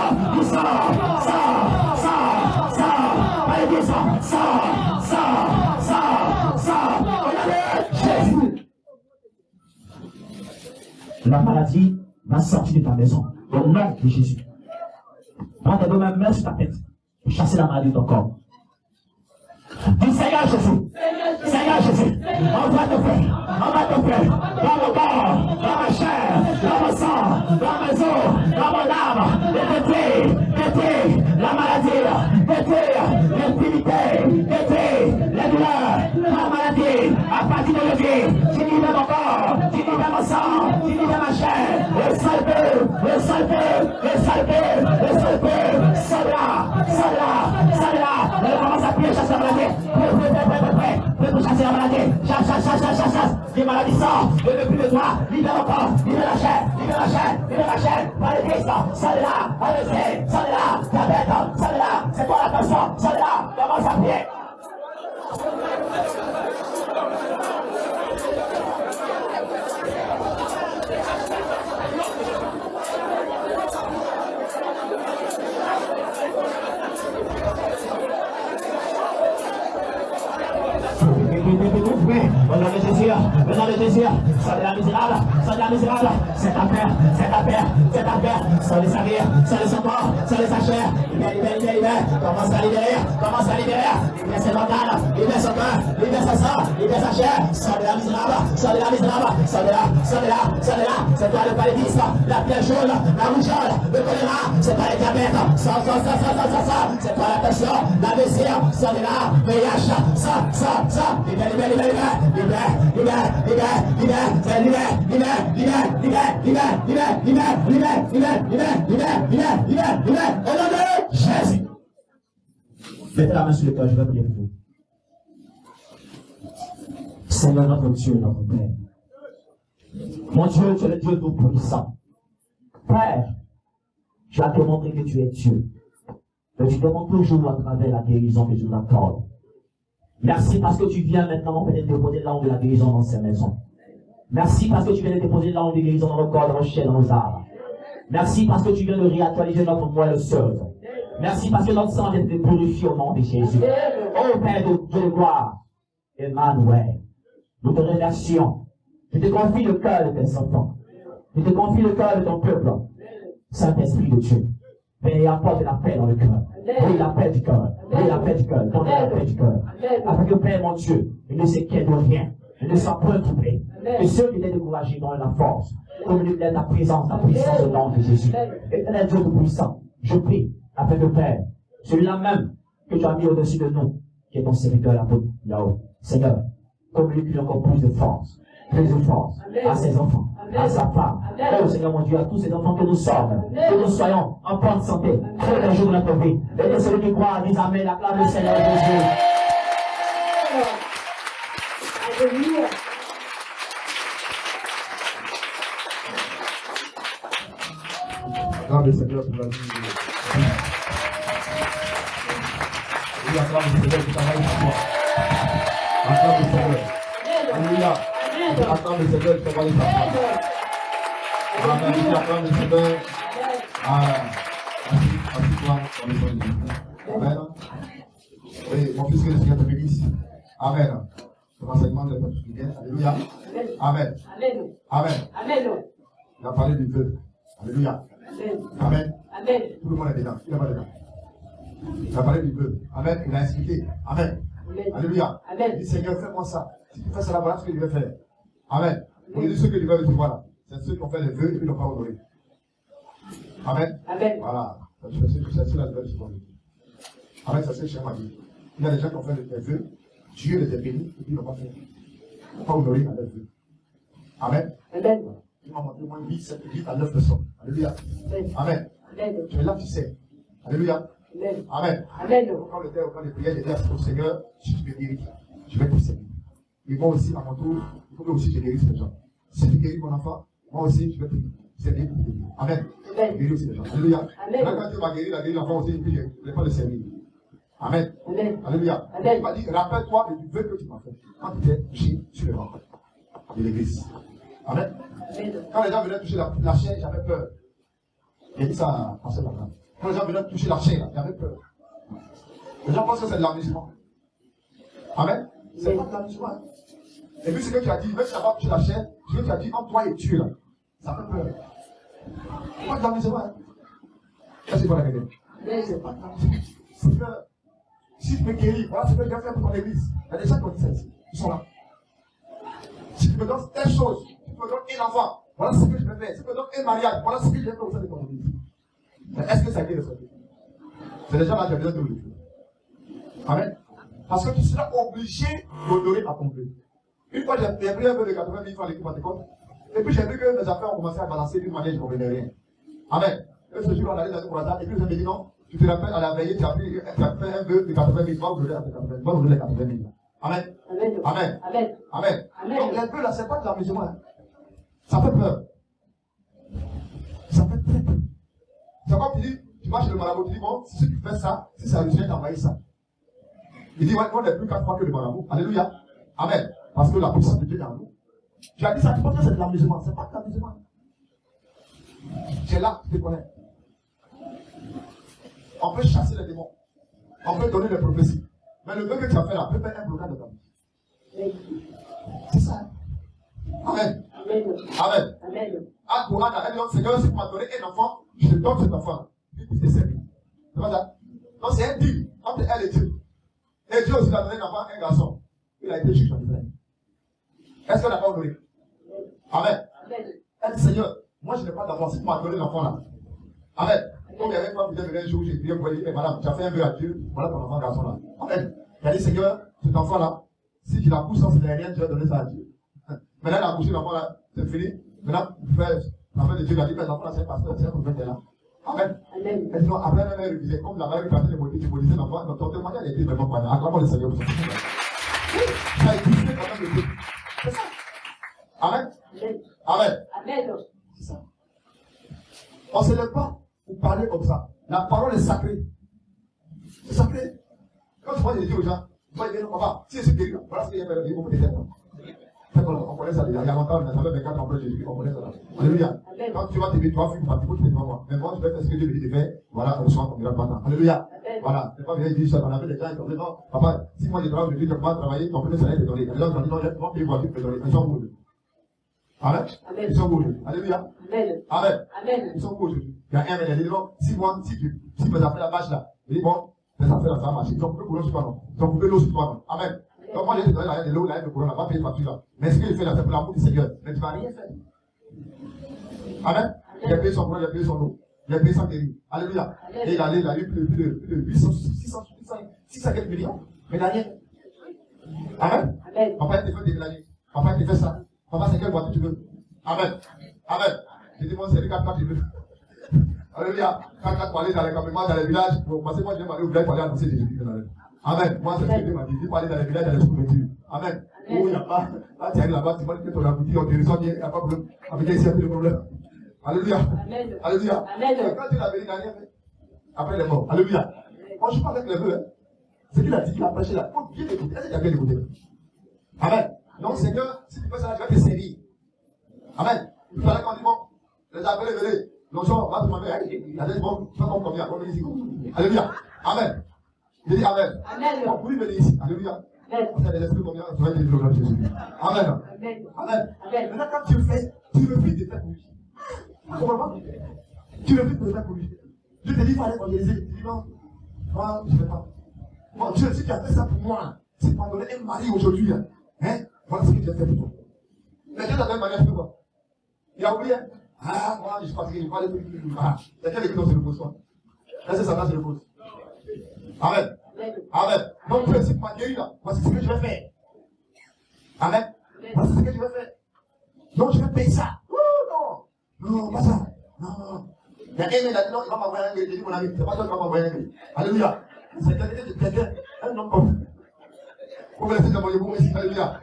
Jésus. La maladie va sortir de ta maison, au nom de Jésus. Prends tes deux mains, mets sur ta tête, pour chasser la maladie de ton corps. Dis Seigneur Jésus, on va te faire, dans mon corps, dans ma chair, dans mon sang, dans mes os, dans mon âme, détruire la maladie, détruire l'intimité, détruire les douleurs, la maladie, à partir d'aujourd'hui, tu libères mon corps, tu libères mon sang, tu libères ma chair, le sale peu, sors-la, elle commence à prier, chasse la maladie, prêt pour chasser la maladie, chasse, les maladies sortent, ne veut plus de toi, libère mon corps, libère la chair, par le Christ, sors-la, allez-y, sors-la, diabète, sors-la, c'est toi la personne, sors-la, commence à prier. Au nom de Jésus, sors de la misérable, c'est ta paix, sors de sa vie, sors de son corps, sors de sa chair, libère, commence à libérer ses organes, libère son cœur, libère son sang, libère sa chair, sors de la misérable, sors de là, c'est toi le paludisme, la pierre jaune, la rougeole, le choléra, c'est toi le diabète, sors, c'est toi la tension, la vessie, sors de là, VIH, sors, libère, au nom de Jésus. Mettez la main sur le cœur, je vais prier pour vous. Seigneur notre Dieu, notre Père. Mon Dieu, tu es le Dieu tout-puissant. Père, tu as démontré que tu es Dieu. Mais tu demandes toujours à travers la guérison que tu nous accordes. Merci parce que tu viens maintenant, mon Père, déposer l'angle de la guérison dans ces maisons. Merci parce que tu viens de déposer l'angle de guérison dans nos corps, dans nos chairs, dans nos arbres. Merci parce que tu viens de réactualiser notre moelle osseuse. Merci parce que notre sang vient de purifier au nom de Jésus. Oh Père de Dieu de gloire, Emmanuel, nous te remercions. Je te confie le cœur de tes enfants. Je te confie le cœur de ton peuple. Saint-Esprit de Dieu, Père, apporte la paix dans le cœur. Oui, la paix du cœur. Donne la paix du cœur. Afin que Père, mon Dieu, il ne s'inquiète de rien. Il ne soit point troublé. Que ceux qui étaient découragés donnent la force. Communique ta présence au nom de Jésus. Éternel Dieu tout-puissant, je prie, afin que Père, celui-là même que tu as mis au-dessus de nous, qui est ton serviteur là-haut. Seigneur, communique-lui encore plus de force à ses enfants, à sa femme. Oh Seigneur mon Dieu, à tous ces enfants que nous sommes, que nous soyons en bonne santé, tous les jours de notre vie. Et que celui qui croit dise Amen, acclame le Seigneur Jésus. Alléluia. Acclame le Seigneur pour la vie. Oui, acclame le Seigneur qui travaille pour toi. Acclame le Seigneur. Alléluia. Acclame le Seigneur qui travaille pour toi. Amen. Acclame le Seigneur. Merci toi pour les bonnes idées. Amen. Oui, mon fils, que le Seigneur te bénisse. Amen. Ton enseignement ne peut plus bien. Alléluia. Amen. Amen. Amen. Amen. Il a parlé du vœu. Alléluia. Amen. Amen. Amen. Tout le monde est dedans. Il n'est pas dedans. Il a parlé du vœu. Amen. Il a expliqué. Amen. Amen. Alléluia. Amen. Il dit, Seigneur, fais-moi ça. Si tu fais cela, voilà ce que je vais faire. Amen. On dit ceux que tu veux recevoir là. C'est ceux qui ont fait les vœux et qui n'ont pas honoré. Amen. Amen. Voilà. C'est ceux-là qui veulent recevoir. Amen. C'est ce que je m'a dit. Il y a des gens qui ont fait les vœux. Dieu les a bénis et puis ils n'ont pas fait. Ils n'ont pas honoré à leurs vœux. Amen. Amen. Il m'a montré au moins 8, 7, 8 à 9 personnes. Alléluia. Amen. Amen. Tu es là, tu sais. Alléluia. Amen. Amen. Amen. Quand le temps de prière, j'ai dit au Seigneur, si tu me guéris, je vais te servir. Et moi aussi, à mon tour, il faut que aussi je guérisse les gens. Si tu guéris mon enfant, moi aussi, je vais te servir. Amen. Amen. Je guéris aussi les gens. Alléluia. Amen. Là, quand Dieu m'a guéri, il a guéri l'enfant aussi, et puis je ne vais pas le servir. Amen. Amen. Alléluia. Amen. Il m'a dit, rappelle-toi du vœu que tu m'as fait quand tu étais couché sur le banc de l'église. Amen. Amen. Quand les gens venaient toucher la chair, j'avais peur. Il a dit ça à Pasteur Barbara. Quand les gens venaient toucher la chair, j'avais peur. Les gens pensent que c'est de l'amusement. Amen. C'est pas de l'amusement. Et puis ce que tu as dit, même si tu n'as pas touché la chair, ce que tu as dit entre toi et Dieu, là, ça fait peur. C'est pas de l'amusement. Ça, c'est pas la vérité. C'est pas de l'amusement. Seigneur, si tu me guéris, voilà ce que je vais faire pour ton église. Il y a des gens qui ont dit ça ici. Ils sont là. Si tu me donnes telle chose, si tu me donnes un enfant, voilà ce que je vais faire. Si tu me donnes un mariage, voilà ce que je vais faire au sein de ton église. Mais est-ce que ça a été résolu? C'est déjà là que j'ai besoin de vous le dire. Amen. Parce que tu seras obligé d'honorer à ton vœu. Une fois, j'ai pris un peu de 80 000 francs à l'équipe Pentecôte. Et puis j'ai vu que mes affaires ont commencé à balancer d'une manière, je ne comprenais rien. Amen. Et ce jour, on allait dans une croisade. Et puis je me dit non, tu te rappelles, à la veillée, tu as fait un vœu de 80 000 francs, vous honorer les 80 000. Amen. Amen. Amen. Amen. Amen. Amen. Donc les vœux là, ce n'est pas de l'amusement. Hein. Ça fait peur. Ça fait très peur. C'est comme tu dis, tu vas chez le marabout, tu dis bon, si tu fais ça, si ça réussit, t'envahis ça. Il dit, ouais, on n'est plus 4 fois que le marabout. Alléluia. Amen. Parce que la puissance de Dieu est en nous. Tu as dit ça, tu penses que c'est de l'amusement. Ce n'est pas de l'amusement. Tu es là, tu te connais. On peut chasser les démons. On peut donner des prophéties. Mais le vœu que tu as fait là peut faire un blocage de ta vie. C'est ça. Amen. Amen. Amen. Amen. Ah, pour Anna, elle dit, Seigneur, si tu m'as donné un enfant, je te donne cet enfant. Puis pour te servir. C'est pas ça? Donc c'est un deal entre elle et Dieu. Et Dieu aussi a donné un enfant, un garçon. Il a été juge en Israël. Est-ce qu'elle n'a pas honoré? Amen. Amen. Elle dit, Seigneur, moi je n'ai pas d'enfant, si tu m'as donné l'enfant là. Amen. Donc il y avait une femme qui était venue un jour, j'ai dit, vous voyez, madame, tu as fait un vœu à Dieu, voilà ton enfant garçon là. Amen. Elle a dit, Seigneur, cet enfant là, si tu l'accouches sans ce rien, tu vas donner ça à Dieu. Maintenant, elle a accouché l'enfant là, c'est fini. Maintenant, vous faites l'enfant de Dieu, il a dit, mais l'enfant là, c'est un pasteur, c'est un prophète là. Amen. Amen. Et sinon, après, elle a révisé, comme la mère qui parlait de moitié, tu molisais l'enfant, donc ton témoignage a été vraiment pas mal. Acclamons le Seigneur pour ça. Ça a existé quand même le Dieu. C'est ça. Amen. Amen. Amen. Amen. C'est ça. On ne se lève pas pour parler comme ça. La parole est sacrée. C'est sacré. Quand moi je dis aux gens, moi je dis non, papa, si je suis guéri, voilà ce qu'il y a à faire, il faut me détester. On connaît ça déjà. Il y a longtemps, mais ça fait 24 ans que Jésus, on connaît ça là. Alléluia. Amen. Quand tu vas te lever, tu vas fuir pour tu fais devant moi. Mais moi, je vais faire ce que Dieu me dit de faire. Voilà, reçois ton miracle maintenant. Alléluia. Amen. Voilà. C'est pas bien dit ça. On avait des gens qui ont dit non, papa, si moi je travaille aujourd'hui, je ne peux pas travailler, ton premier salaire est donné. Les gens ont dit non, je ne vais pas payer voiture, je vais donner. Ils sont où? Amen. Amen. Ils sont où? Alléluia. Amen. Amen. Amen. Ils sont où aujourd'hui? Il y a un, mais il dit non, si mes affaires la marche là, il dit bon, les affaires là, ça marche. Ils ont coupé l'eau sur toi, non. Ils ont coupé l'eau sur toi, non. Amen. Donc moi, j'ai donné l'argent de l'eau, l'argent de couronne, on n'a pas payé facture là. Mais ce qu'il fait là, c'est pour l'amour du Seigneur. Mais tu ne vas rien faire. Amen. Il a payé son courant, il a payé son eau. Il a payé son guéri. Alléluia. Et il a eu plus de 800, 600 quelques millions. Mais il n'a rien fait. Amen. Amen. Papa, il te fait déménager. Papa, il te fait ça. Papa, c'est quelle voiture tu veux? Amen. Amen. J'ai dit, moi, c'est les 4x4 tu veux. Alléluia. 4x4 pour aller dans les campements, dans les villages. Parce que moi, je vais aller au village pour aller annoncer Jésus. Amen. Moi, c'est ce que Dieu m'a dit. Il faut aller dans les villages, dans les sous-prétures. Amen. Oh, il n'y a pas. Là, tu arrives là-bas, tu vas dire que ton abouti, on te reçoit bien, il n'y a pas de problème. Avec ici, il y a plus de problème. Alléluia. Amen. Alléluia. Amen. Quand Dieu l'a béni, il n'a rien fait. Après les morts. Alléluia. Moi, je ne suis pas avec les vœux. Hein. Ce qu'il a dit, il a prêché là. Il faut bien écouter. Est-ce qu'il a bien écouté? Amen. Donc, Seigneur, si tu fais ça, je vais te servir. Amen. Il fallait qu'on dise, bon, les appelés, venez. l'autre jour, on va demander, il a dit, bon, tu vas comprendre combien, on est ici. Alléluia. Amen. Il dit Amen. Amen. Bon, vous venez ici. Alléluia. Amen. Vous avez l'esprit combien, tu vas dire le nom de Jésus. Amen. Amen. Amen. Amen. Maintenant, quand tu le fais, tu refuses de faire pour lui. Tu comprends pas? Tu refuses de le faire pour lui. Je te dis, il faut aller évangéliser. Tu dis non, moi, je ne vais pas. Bon, Dieu, si tu as fait ça pour moi, si tu m'as donné un mari aujourd'hui, hein, voilà ce que tu as fait pour toi. Mais Dieu t'a donné un mari, tu fais quoi? Il a oublié. Ah, moi, je suis fatigué, je parle de tout. Ah, c'est quelle église on se repose, quoi? Laissez ça, là, se repose. Amen. Amen. Donc, Dieu, si tu m'as guéri là, voici ce que je vais faire. Amen. Voici ce que je vais faire. Donc, je vais payer ça. Oh, non. Non, pas ça. Non. Il y a un mec là, non, il va m'envoyer un guéri. J'ai dit, mon ami, c'est pas toi qui va m'envoyer un guéri. Alléluia. C'est quelqu'un, un homme comme. Vous me laissez d'envoyer vous ici. Alléluia.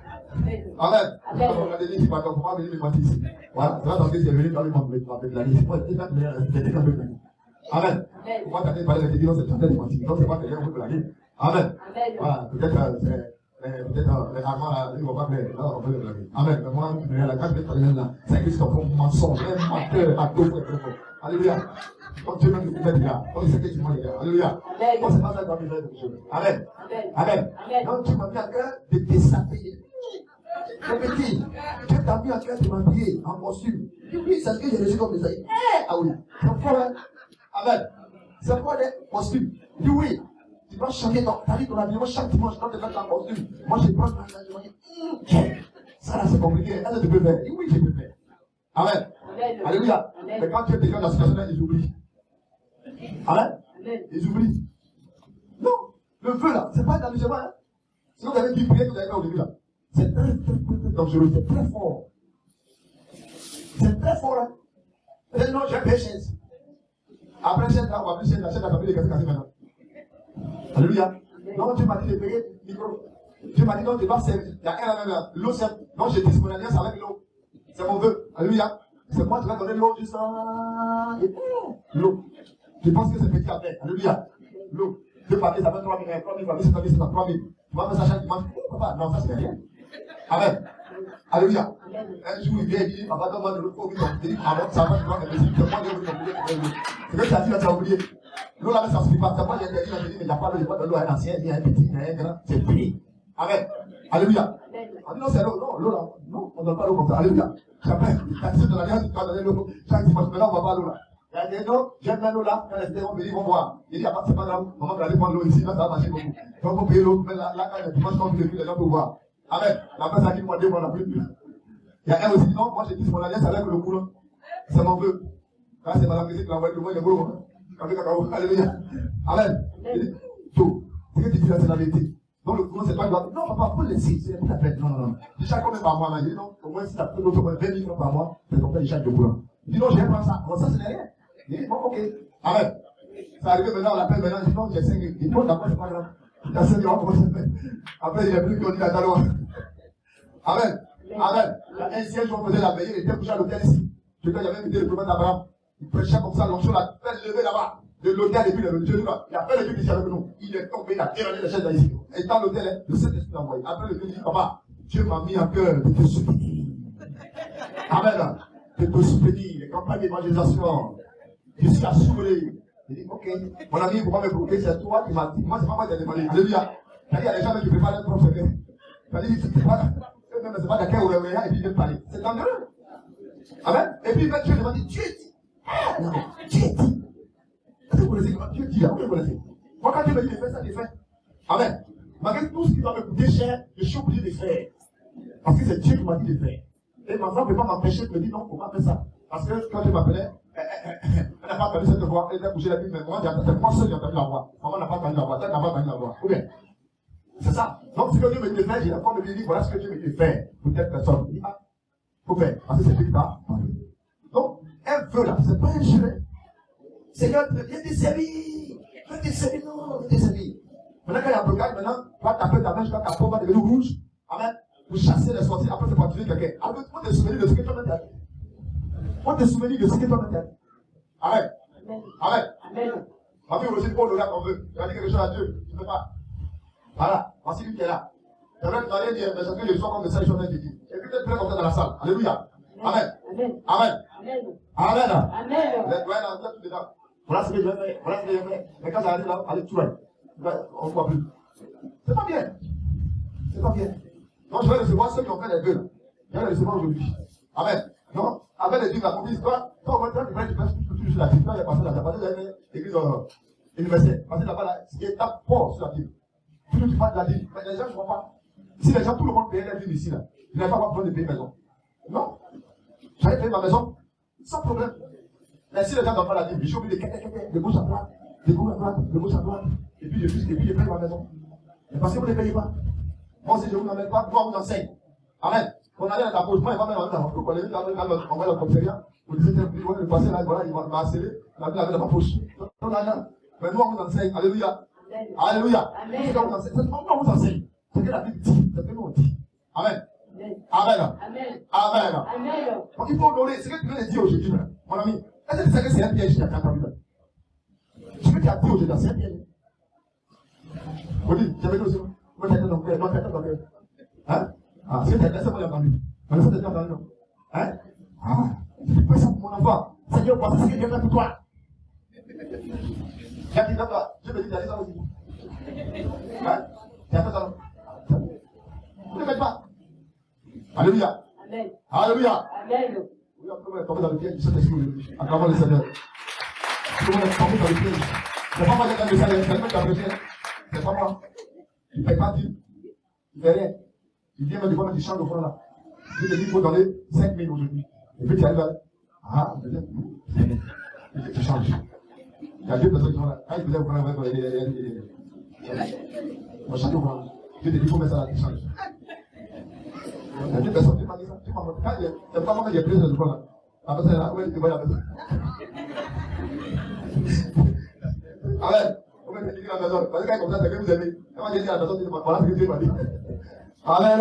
Amen. On a dit, c'est pas comme moi, venir me mentir ici. Voilà, c'est là dans ce que c'est venu dans le monde de la vie. C'est pas quelqu'un de la vie. Amen. Pourquoi tu as parlé de Dieu, c'est chanter de mentir. Donc, c'est pas quelqu'un de la vie. Amen. Voilà, peut-être les Allemands là, ils ne vont pas faire. Là, on peut la vie. Amen. Mais moi, la carte de Palais là, c'est écrit comme un mensonge, un menteur, à deux fois. Alléluia. Quand Dieu même nous met là, on sait que tu m'as dit. Alléluia. Moi, c'est pas ça que tu vas faire de choses. Amen. Amen. Donc, tu m'as mis à cœur de déshabiller. Mon petit, Dieu t'a mis à cœur de m'habiller en costume. Oui, c'est ce que j'ai reçu comme message. Ah oui. C'est quoi, hein? Amen. C'est quoi des costumes? Dis oui. Tu vas changer ta vie, ton habillement chaque dimanche quand tu fais ton costume. Moi, je prends un engagement. Ça là, c'est compliqué. Est-ce que tu peux faire? Dis oui, je peux faire. Amen. Alléluia. Mais quand tu es déjà dans la situation là, ils oublient. Amen. Ils oublient. Non. Le feu là, c'est pas un amusement. Hein? Si vous avez dit prier que vous avez fait au début là, c'est très dangereux, c'est très fort. C'est très fort là. Et non, j'ai patience. Après 7 ans, on va plus 7 ans, 7 ans, ça fait des cassés maintenant. Alléluia. Non, Dieu m'a dit de payer le micro. Dieu m'a dit non, tu vas servir. Il y a un là, l'eau, c'est. Non, j'ai dit mon alliance avec l'eau. C'est mon vœu. Alléluia. C'est moi qui vais donner l'eau juste là. L'eau. Je pense que c'est petit à faire. Alléluia. L'eau. 2 papiers, ça fait 3 000, 3 000 papiers, 7 000, 3 000. Tu vas faire ça chaque dimanche. Papa, non, ça c'est rien. Amen. Alléluia. Un jour, il vient et dit, papa, donne-moi de l'eau pour vivre. Il dit, ah bon, ça va, tu vas me dire, c'est moi qui vais oublier. C'est que tu as dit, là, tu as oublié. L'eau là, ça ne suffit pas. C'est moi qui ai dit, mais il n'y a pas de l'eau à un ancien, il y a un petit, il y a un grand. C'est fini. Amen. Alléluia. On dit, non, c'est l'eau. Non, l'eau là. Non, on ne donne pas l'eau comme ça. Alléluia. Après, tu as dit de l'alliance, tu vas donner l'eau. Chaque dimanche, maintenant, on ne va pas l'eau là. Il a dit, non, j'aime l'eau là. Quand les étés vont venir, ils vont boire. Il dit, c'est pas grave. Maman va aller prendre l'eau ici, là, ça va marcher beaucoup. Donc, on paye l'eau. Mais là, quand les dimanches sont venus, les gens peuvent boire. Amen. La personne qui m'a dit, on n'a plus. Il y a un aussi, non, moi j'ai dit mon alliance avec le courant. C'est mon vœu. Quand c'est madame qui l'a envoyé, le voit, il est beau. Alléluia. Amen. Tout. Ce que tu dis là, c'est la vérité. Donc le courant, c'est pas grave. Non, papa, faut le laisser. C'est tout à fait. Non. Je chaque combien par mois, il dit non. Au moins, si tu as plus d'autres 20 000 francs par mois, c'est ton père, il charge de courant. Il dit non, je vais prendre ça. Bon, ça, ce n'est rien. Il dit bon, ok. Amen. Ça arrive maintenant, on l'appelle maintenant, il dit non, j'ai 5 000. Il dit non, d'accord, c'est pas grave. Il a 5 000, comment ça fait? Après, il est plus qu'on dit la talon. Amen. Amen. Un siège, on faisait la veille, il était couché à l'hôtel ici. Je crois qu'il y avait invité le prophète d'Abraham. Il prêchait comme ça, l'onction l'a fait lever là-bas. De l'hôtel et puis le Dieu là. Il a fait le Dieu ici avec nous. Il est tombé, il a dérangé les chaises là ici. Et dans l'hôtel, le Saint-Esprit l'a envoyé. Après le Dieu dit, papa, Dieu m'a mis en cœur de te soutenir. Amen. De te soutenir. Les campagnes d'évangélisation. Je suis assuré. Il dit, ok, mon ami, pourquoi me provoquer? C'est toi qui m'as dit. Moi, c'est pas moi qui ai demandé. Alléluia. Il y a des gens qui préparent un propre secret. C'est pas d'accord où et puis il vient parler. C'est dangereux. Amen. Et puis Dieu demande, Dieu dit. Ah non, Dieu dit. Est-ce que vous connaissez Dieu dit là? Vous connaissez? Moi quand Dieu me dit de faire ça, je fais. Amen. Malgré tout ce qui va me coûter cher, je suis obligé de faire. Parce que c'est Dieu qui m'a dit de faire. Et ma femme ne peut pas m'empêcher de me dire non, faut pas faire ça. Parce que quand je m'appelais, elle n'a pas entendu cette voix, elle était couchée la nuit, mais moi seul j'ai entendu la voix. Maman n'a pas entendu la voix, elle n'a pas entendu la voix. Ou bien. C'est ça. Donc, ce que Dieu me dit de faire, j'ai la forme de lui dire, voilà ce que Dieu me dit de faire pour telle personne. Il dit, ah, faut faire. Parce que c'est Dieu qui t'a parlé. Donc, un vœu là, c'est pas un jeu. Seigneur, viens te servir. Viens te servir, non, viens te servir. Maintenant, quand il y a un blocage, maintenant, tu vas taper ta main jusqu'à ta peau va devenir rouge. Amen. Pour chasser les sorties, après, c'est pour tuer quelqu'un. Alors, faut te souvenir de ce que tu as dit. Faut te souvenir de ce que tu as dit. Amen. Amen. Amen. Ma fille, aussi, pour le gars qu'on veut. Tu vas dire quelque chose à Dieu. Tu ne peux pas. Voilà, voici lui qui est là. C'est vrai que tu n'as rien dit, mais c'est que je sois comme le salut, je suis en train de dire. Et puis, tu es prêt comme ça dans la salle. Alléluia. Amen. Amen. Amen. Amen. Amen. Les doigts dans tout dedans. Voilà ce que je vais faire. Voilà ce que je vais faire. Mais quand ça arrive là, allez, tout va. On ne voit plus. C'est pas bien. C'est pas bien. Donc je vais recevoir ceux qui ont fait les deux. Je vais les recevoir aujourd'hui. Amen. Non, avec les deux, la confiance, toi, on va dire que tu passes tout sur la Bible. Quand il y a passé là, il y a passé là, l'église universelle. Passé là-bas, là, ce qui est fort sur la Bible. Tout le monde parle de la Bible. Mais les gens ne comprennent pas. Si les gens, tout le monde payait la Bible ici, là, je n'avais pas besoin de payer maison. Non. J'allais payer ma maison sans problème. Mais si les gens n'ont pas la Bible, je suis obligé de gauche à droite, de gauche à droite, de gauche à droite. Et puis je paye ma maison. Mais parce que vous ne payez pas. Moi, si je ne vous emmène pas, moi, on vous enseigne. Amen. On allait à la pause, moi, il va mettre dans on va dans le commissariat, vous disiez, le passé là, voilà, il va harceler, il va mettre dans ma poche. Non, mais nous, on vous enseigne. Alléluia. Alléluia. On vous enseigne. C'est que la Bible dit, c'est ce que nous on dit. Amen. Amen. Amen. Amen. Donc il faut honorer ce que tu viens de dire aujourd'hui, mon ami. Est-ce que tu sais que c'est un piège qui a entendu là? Ce que tu as dit aujourd'hui, c'est un piège. Vous dites, j'avais dit aussi, moi, t'as dans le cœur, hein? Ah, ce que tu as dit, c'est moi, j'ai entendu. Mais ça, t'as entendu, non? Hein? Ah, tu fais ça pour mon enfant. Seigneur, voici ce que Dieu fait pour toi. J'ai dit, d'accord, je me dis, t'as dit ça aussi. Hein? Tu as fait ça, non? Vous ne faites pas. Alléluia. Amen. Alléluia. Amen. Oui, après, on est tombé dans le piège du Saint-Esprit aujourd'hui. En clamant le Seigneur. Tout le monde est tombé dans le piège. C'est pas moi qui ai gagné le salaire, c'est moi qui ai prêché. C'est pas moi. Il ne paye pas Dieu. Il ne fait rien. Il vient me devant du champ de fond là. Il te dit qu'il faut donner 5 000 aujourd'hui. Et puis tu arrives là. Ah, je dis, tu changes. Il y a deux personnes qui sont là. Quand ils faisaient au courant, on change au courant. Dieu te dit qu'il faut mettre ça là, tu changes. Il y a deux personnes qui m'ont dit ça. C'est pas moi qui ai pris ce truc là. Après ça, là, ouais, tu vois la personne. Amen. On va te dire la personne. Parce que quand il comme ça, c'est que vous aimez. Et moi, j'ai dit à la personne, voilà ce que Dieu m'a dit. Amen.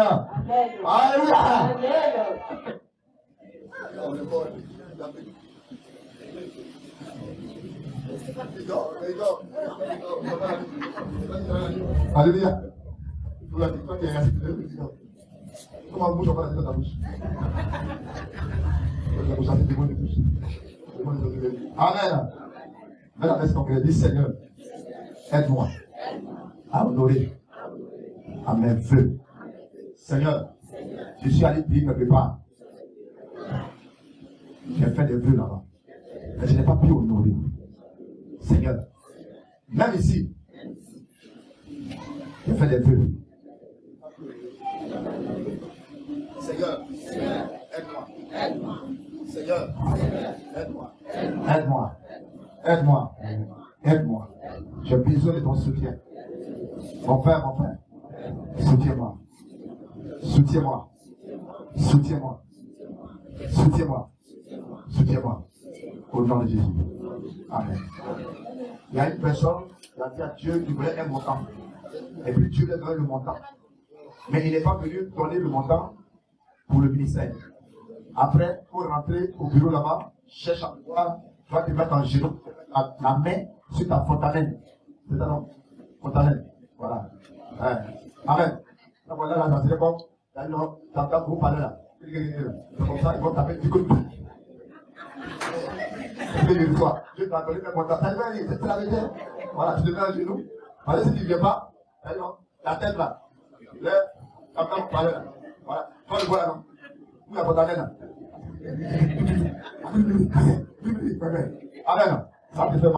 Alléluia. Amen. Alléluia. Vous l'avez dit, toi qui es assis, comment vous bouge, on va la dire dans ta bouche. La bouche, ça fait des mots de bouche. Amen. Maintenant, laisse ton cœur. Dis, Seigneur, aide-moi à honorer à mes vœux. Seigneur, je suis allé prier quelque part. J'ai fait des vœux là-bas. Mais je n'ai pas pu honorer. Seigneur, même ici, j'ai fait des vœux. Seigneur, aide-moi. Seigneur, aide-moi. J'ai besoin de ton soutien. Mon Père, soutiens-moi. Soutiens-moi. Au nom de Jésus. Amen. Il y a une personne qui a dit à Dieu qu'il voulait un montant. Et puis Dieu lui a donné le montant. Mais il n'est pas venu donner le montant pour le ministère. Après, pour rentrer au bureau là-bas, cherche à voir, tu vas te mettre en genou, la main sur ta fontanelle. C'est ça, non? Fontanelle. Voilà. Amen. Donc voilà, là, c'est comme, t'entends vous parler là. C'est comme ça, ils vont taper du coup de pied. Dieu t'a donné un montant. C'est la vérité. Voilà, tu te mets en genou. Voilà, si tu ne viens pas, la tête là. Là, t'entends vous parler là. Voilà. Toi, le vois là, non? Où la fontanelle là? Amen. Ça te fait